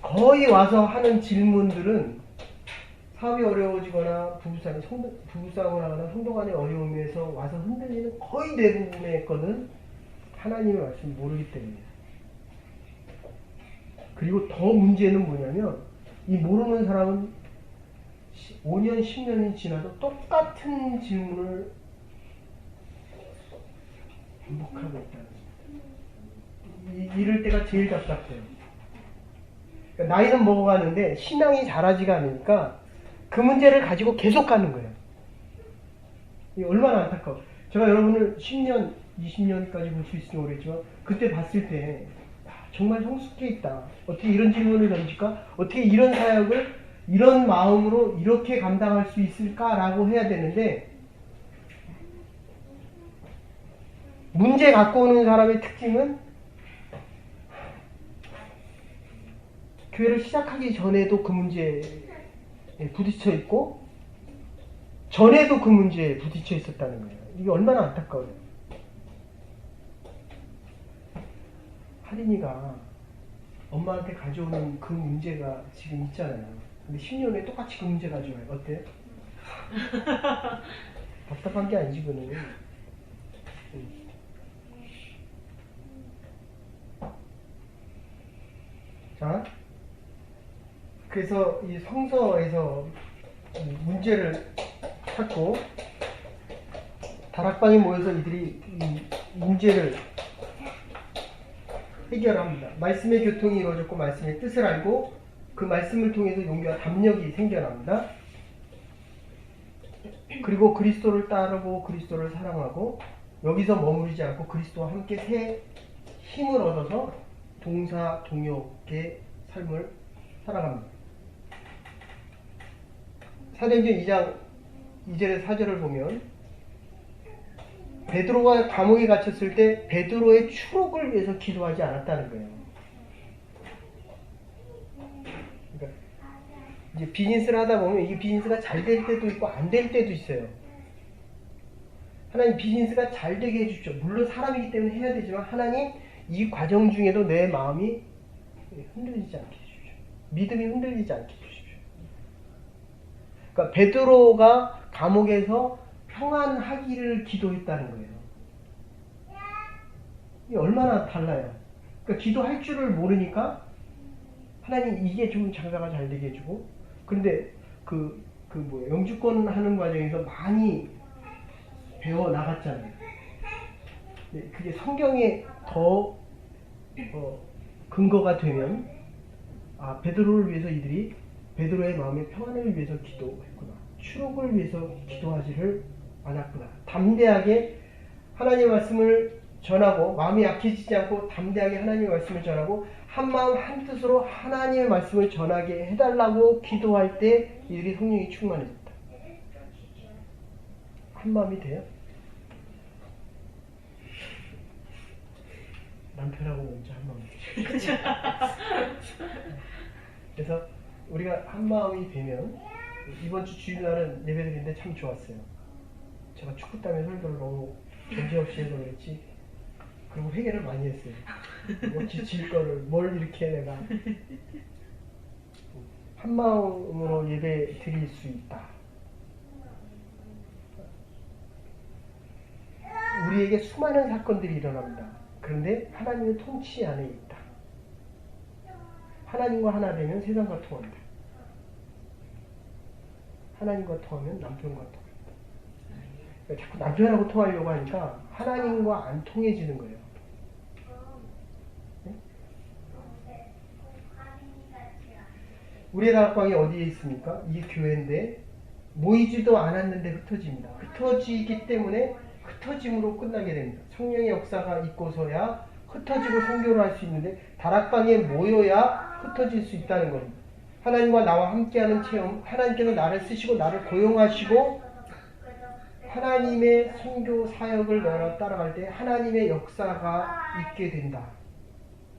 거의 와서 하는 질문들은 사업이 어려워지거나 부부싸움을 하거나 성도 간의 어려움에서 와서 흔들리는 거의 대부분의 건은 하나님의 말씀을 모르기 때문이에요. 그리고 더 문제는 뭐냐면 이 모르는 사람은 5년, 10년이 지나도 똑같은 질문을 반복하고 있다는 겁니다. 이럴 때가 제일 답답해요. 그러니까 나이는 먹어가는데 신앙이 자라지가 않으니까 그 문제를 가지고 계속 가는 거예요. 이게 얼마나 안타까워. 제가 여러분을 10년, 20년까지 볼 수 있을지 모르겠지만 그때 봤을 때 정말 성숙해 있다. 어떻게 이런 질문을 던질까? 어떻게 이런 사역을 이런 마음으로 이렇게 감당할 수 있을까라고 해야 되는데, 문제 갖고 오는 사람의 특징은 교회를 시작하기 전에도 그 문제에 부딪혀 있고 전에도 그 문제에 부딪혀 있었다는 거예요. 이게 얼마나 안타까워요. 하린이가 엄마한테 가져오는 그 문제가 지금 있잖아요. 근데 10년 후에 똑같이 그 문제 가져와요. 어때요? 답답한 게 아니지, 그거는. 자, 그래서 이 성서에서 문제를 찾고 다락방에 모여서 이들이 이 문제를 해결합니다. 말씀의 교통이 이루어졌고 말씀의 뜻을 알고 그 말씀을 통해서 용기와 담력이 생겨납니다. 그리고 그리스도를 따르고 그리스도를 사랑하고 여기서 머무르지 않고 그리스도와 함께 새 힘을 얻어서 동사동역의 삶을 살아갑니다. 사도행전 2장 2절에 4절을 보면 베드로가 감옥에 갇혔을 때 베드로의 추록을 위해서 기도하지 않았다는 거예요. 그러니까 이제 비즈니스를 하다 보면 이게 비즈니스가 잘 될 때도 있고 안 될 때도 있어요. 하나님 비즈니스가 잘 되게 해주십시오. 물론 사람이기 때문에 해야 되지만 하나님 이 과정 중에도 내 마음이 흔들리지 않게 해주십시오. 믿음이 흔들리지 않게 해주십시오. 그러니까 베드로가 감옥에서 평안하기를 기도했다는 거예요. 이게 얼마나 달라요. 그러니까 기도할 줄을 모르니까 하나님 이게 좀 장사가 잘 되게 해주고, 그런데 영주권 하는 과정에서 많이 배워 나갔잖아요. 그게 성경에 더 근거가 되면 베드로를 위해서 이들이 베드로의 마음의 평안을 위해서 기도했구나. 추록을 위해서 기도하지를 않았구나. 담대하게 하나님의 말씀을 전하고 마음이 약해지지 않고 담대하게 하나님의 말씀을 전하고 한마음 한뜻으로 하나님의 말씀을 전하게 해달라고 기도할 때 이들이 성령이 충만해졌다. 한마음이 돼요? 남편하고 먼저 한마음이 되죠. 그래서 우리가 한마음이 되면 이번 주 주일날은 예배드리는데 참 좋았어요. 제가 축구 때문에 설교를 너무 정신없이 해서 그랬지. 그리고 회개를 많이 했어요. 뭐 지칠 거를 뭘 이렇게 내가 한마음으로 예배 드릴 수 있다. 우리에게 수많은 사건들이 일어납니다. 그런데 하나님의 통치 안에 있다. 하나님과 하나 되면 세상과 통한다. 하나님과 통하면 남편과 통한다. 자꾸 남편하고 통하려고 하니까 하나님과 안 통해지는 거예요. 네? 우리의 다락방이 어디에 있습니까? 이게 교회인데 모이지도 않았는데 흩어집니다. 흩어지기 때문에 흩어짐으로 끝나게 됩니다. 성령의 역사가 있고서야 흩어지고 선교를 할 수 있는데 다락방에 모여야 흩어질 수 있다는 겁니다. 하나님과 나와 함께하는 체험, 하나님께서 나를 쓰시고 나를 고용하시고 하나님의 선교 사역을 따라갈 때 하나님의 역사가 있게 된다.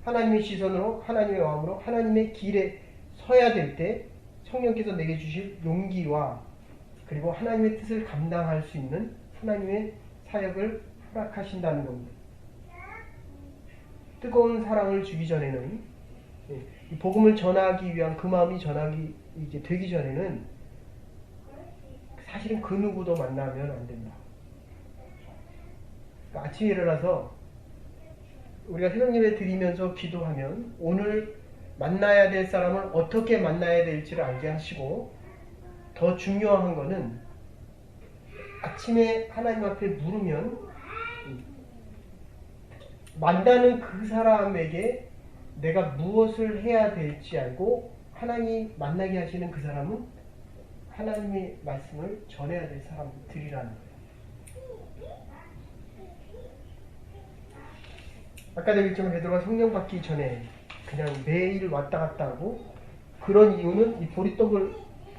하나님의 시선으로, 하나님의 마음으로, 하나님의 길에 서야 될 때 성령께서 내게 주실 용기와 그리고 하나님의 뜻을 감당할 수 있는 하나님의 사역을 허락하신다는 겁니다. 뜨거운 사랑을 주기 전에는 이 복음을 전하기 위한 그 마음이 전하기 이제 되기 전에는 사실은 그 누구도 만나면 안 된다. 그러니까 아침에 일어나서 우리가 새벽 예배 드리면서 기도하면 오늘 만나야 될 사람을 어떻게 만나야 될지를 알게 하시고 더 중요한 거는 아침에 하나님 앞에 물으면 만나는 그 사람에게 내가 무엇을 해야 될지 알고 하나님 만나게 하시는 그 사람은 하나님의 말씀을 전해야 될 사람들이라는 거예요. 아까도 얘기했지만 베드로가 성령 받기 전에 그냥 매일 왔다 갔다 하고 그런 이유는 이 보리떡을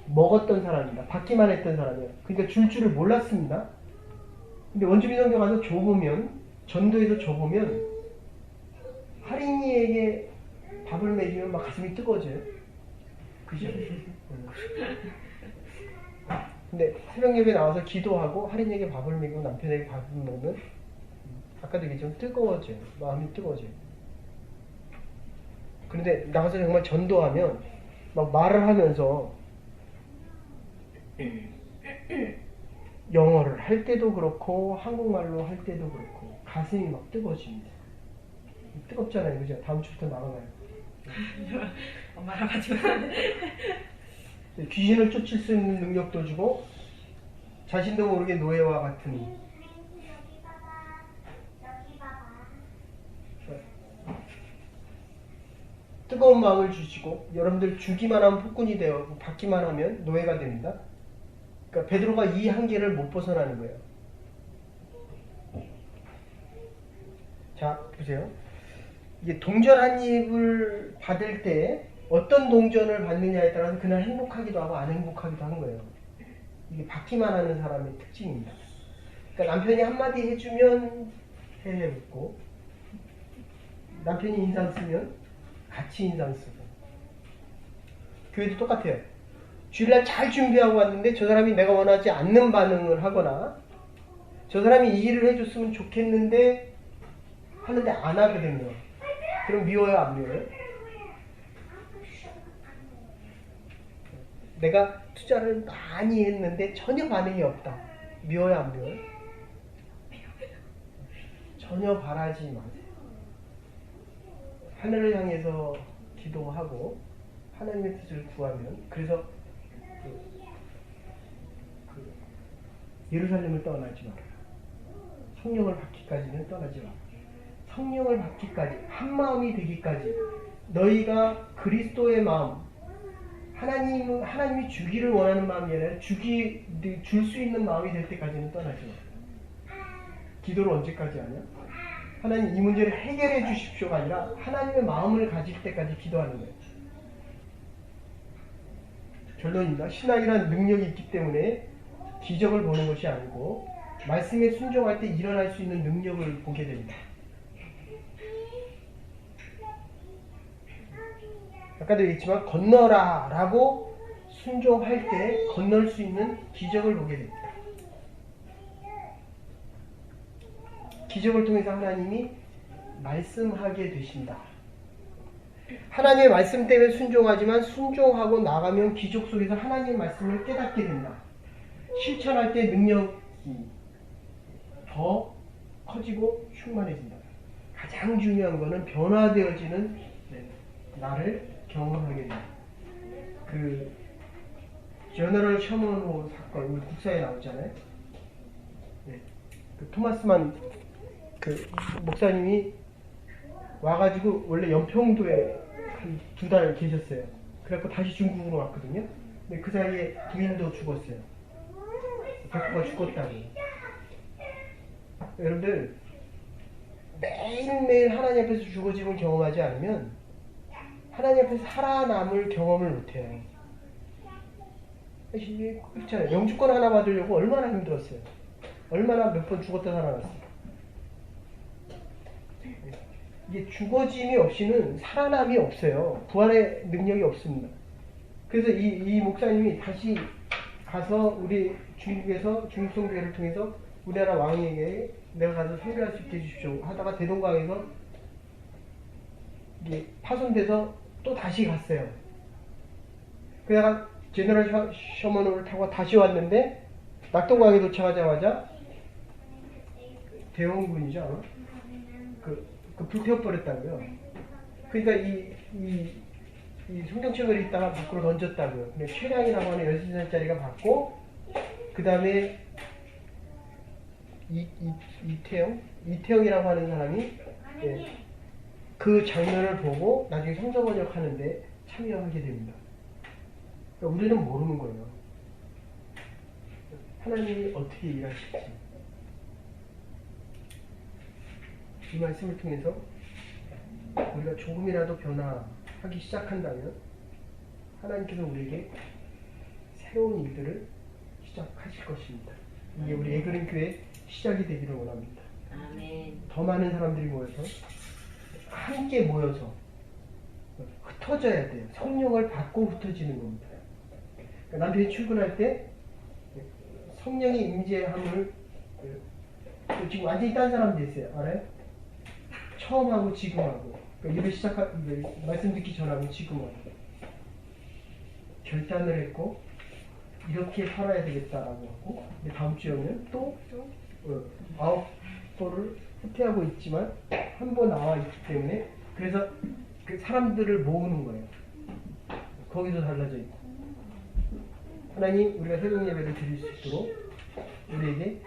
먹었던 사람입니다. 받기만 했던 사람이에요. 그러니까 줄을 몰랐습니다. 근데 원주민 성경 가서 줘보면 전도에서 줘보면 할인이에게 밥을 먹이면 막 가슴이 뜨거워져요. 그죠? 근데 새벽 예배 나와서 기도하고 할인에게 밥을 먹이고 남편에게 밥을 먹으면 아까도 얘기했지만 뜨거워져요. 마음이 뜨거워져요. 그런데 나가서 정말 전도하면 막 말을 하면서 영어를 할 때도 그렇고 한국말로 할 때도 그렇고 가슴이 막 뜨거워집니다. 뜨겁잖아요. 그죠? 다음 주부터 나가나요? 엄마랑 같이 귀신을 쫓을 수 있는 능력도 주고 자신도 모르게 노예와 같은 뜨거운 마음을 주시고 여러분들 주기만 하면 폭군이 되어 받기만 하면 노예가 됩니다. 그러니까 베드로가 이 한계를 못 벗어나는 거예요. 자, 보세요. 이게 동전 한 입을 받을 때 어떤 동전을 받느냐에 따라서 그날 행복하기도 하고 안 행복하기도 하는 거예요. 이게 받기만 하는 사람의 특징입니다. 그러니까 남편이 한마디 해주면 해해 웃고 남편이 인상 쓰면 같이 인상 쓰고 교회도 똑같아요. 주일날 잘 준비하고 왔는데 저 사람이 내가 원하지 않는 반응을 하거나 저 사람이 이 일을 해줬으면 좋겠는데 하는데 안 하거든요. 그럼 미워요, 안 미워요? 내가 투자를 많이 했는데 전혀 반응이 없다. 미워요, 안 미워요? 전혀 바라지 마세요. 하늘을 향해서 기도하고 하나님의 뜻을 구하면 그래서 예루살렘을 떠나지 말아요. 성령을 받기까지는 떠나지 말아요. 성령을 받기까지 한 마음이 되기까지 너희가 그리스도의 마음 하나님이 주기를 원하는 마음이 아니라 줄 수 있는 마음이 될 때까지는 떠나지 말아요. 기도를 언제까지 하냐? 하나님 이 문제를 해결해 주십시오가 아니라 하나님의 마음을 가질 때까지 기도하는 거예요. 결론입니다. 신앙이란 능력이 있기 때문에 기적을 보는 것이 아니고 말씀에 순종할 때 일어날 수 있는 능력을 보게 됩니다. 아까도 얘기했지만 건너라 라고 순종할 때 건널 수 있는 기적을 보게 됩니다. 기적을 통해서 하나님이 말씀하게 되신다. 하나님의 말씀 때문에 순종하지만 순종하고 나가면 기적 속에서 하나님의 말씀을 깨닫게 된다. 실천할 때 능력이 더 커지고 충만해진다. 가장 중요한 거는 변화되어지는 나를 경험하게 됩니다. 그 제너럴 셔먼호 사건 우리 국사에 나오잖아요. 네. 그 토마스만 그 목사님이 와가지고 원래 연평도에 한 2달 계셨어요. 그래갖고 다시 중국으로 왔거든요. 근데 그 사이에 부인도 죽었어요. 백호가 죽었다고. 여러분들 매일매일 하나님 앞에서 죽어짐을 경험하지 않으면 하나님 앞에서 살아남을 경험을 못해요. 그렇잖아요. 영주권 하나 받으려고 얼마나 힘들었어요. 얼마나 몇 번 죽었다 살아났어요. 이게 죽어짐이 없이는 살아남이 없어요. 부활의 능력이 없습니다. 그래서 이 목사님이 다시 가서 우리 중국에서 중국 성교회를 통해서 우리나라 왕에게 내가 가서 선교할 수 있게 해주십시오 하다가 대동강에서 이게 파손돼서 또 다시 갔어요. 그래가 제너럴 셔먼호를 타고 다시 왔는데 낙동강에 도착하자마자 대원군이죠 아마? 그 불태워버렸다고요. 그러니까 이 성경책을 읽다가 밖으로 던졌다고요. 근데 최량이라고 하는 13살짜리가 받고 그 다음에 이태영이라고 하는 사람이 그 장면을 보고 나중에 성서 번역하는데 참여하게 됩니다. 그러니까 우리는 모르는 거예요. 하나님이 어떻게 일하실지. 이 말씀을 통해서 우리가 조금이라도 변화하기 시작한다면 하나님께서 우리에게 새로운 일들을 시작하실 것입니다. 이게 우리 에그린 교회 시작이 되기를 원합니다. 아멘. 더 많은 사람들이 모여서 함께 모여서 흩어져야 돼요. 성령을 받고 흩어지는 겁니다. 그러니까 남편이 출근할 때 성령의 임재함을 지금 완전히 딴 사람 됐어요. 알아요? 처음 하고 지금 하고 그러니까 일을 말씀 듣기 전하고 지금 하고 결단을 했고 이렇게 살아야 되겠다라고 하고 근데 다음 주에 오면 또 9번을 후퇴하고 있지만 한 번 나와 있기 때문에 그래서 그 사람들을 모으는 거예요. 거기서 달라져 있고 하나님 우리가 새벽 예배를 드릴 수 있도록 우리에게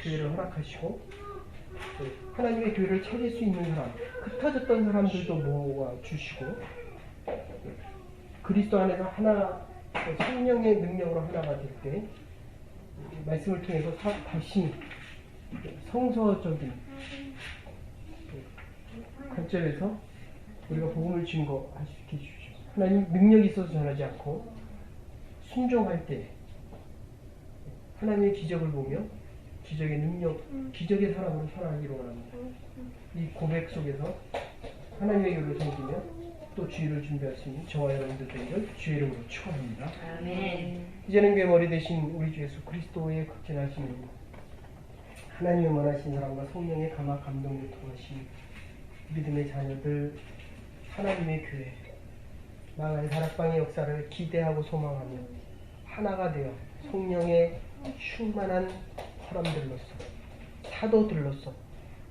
교회를 허락하시고 하나님의 교회를 찾을 수 있는 사람 흩어졌던 사람들도 모아주시고 그리스도 안에서 하나 성령의 능력으로 하나가 될 때 말씀을 통해서 다시 성서적인 관점에서 우리가 복음을 증거하시게 해주십시오. 하나님 능력이 있어서 전하지 않고 순종할 때 하나님의 기적을 보며 기적의 능력, 기적의 사람으로 살아가기를 원합니다. 이 고백 속에서 하나님의 교회를 섬기며 또 주의를 준비할 수 있는 저와 여러분들 되기를 주의 이름으로 축원합니다. 아멘. 이제는 교회 머리 대신 우리 주 예수 그리스도의 극진하신 하나님의 원하신 사랑과 성령의 감화 감동을 통하신 믿음의 자녀들 하나님의 교회 나아갈 다락방의 역사를 기대하고 소망하며 하나가 되어 성령의 충만한 사람들로서 사도들로서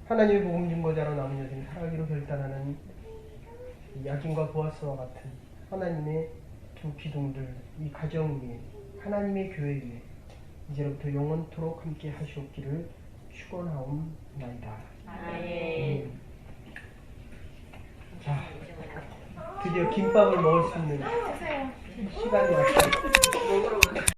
하나님의 복음 증거자로 남은 여생 살아가기로 결단하는 야긴과 보아스와 같은 하나님의 두 기둥들 이 가정 위에 하나님의 교회 위에 이제부터 영원토록 함께 하시옵기를 축원하옵나이다. 아멘. 자, 드디어 김밥을 먹을 수 있는 시간이 왔습니다.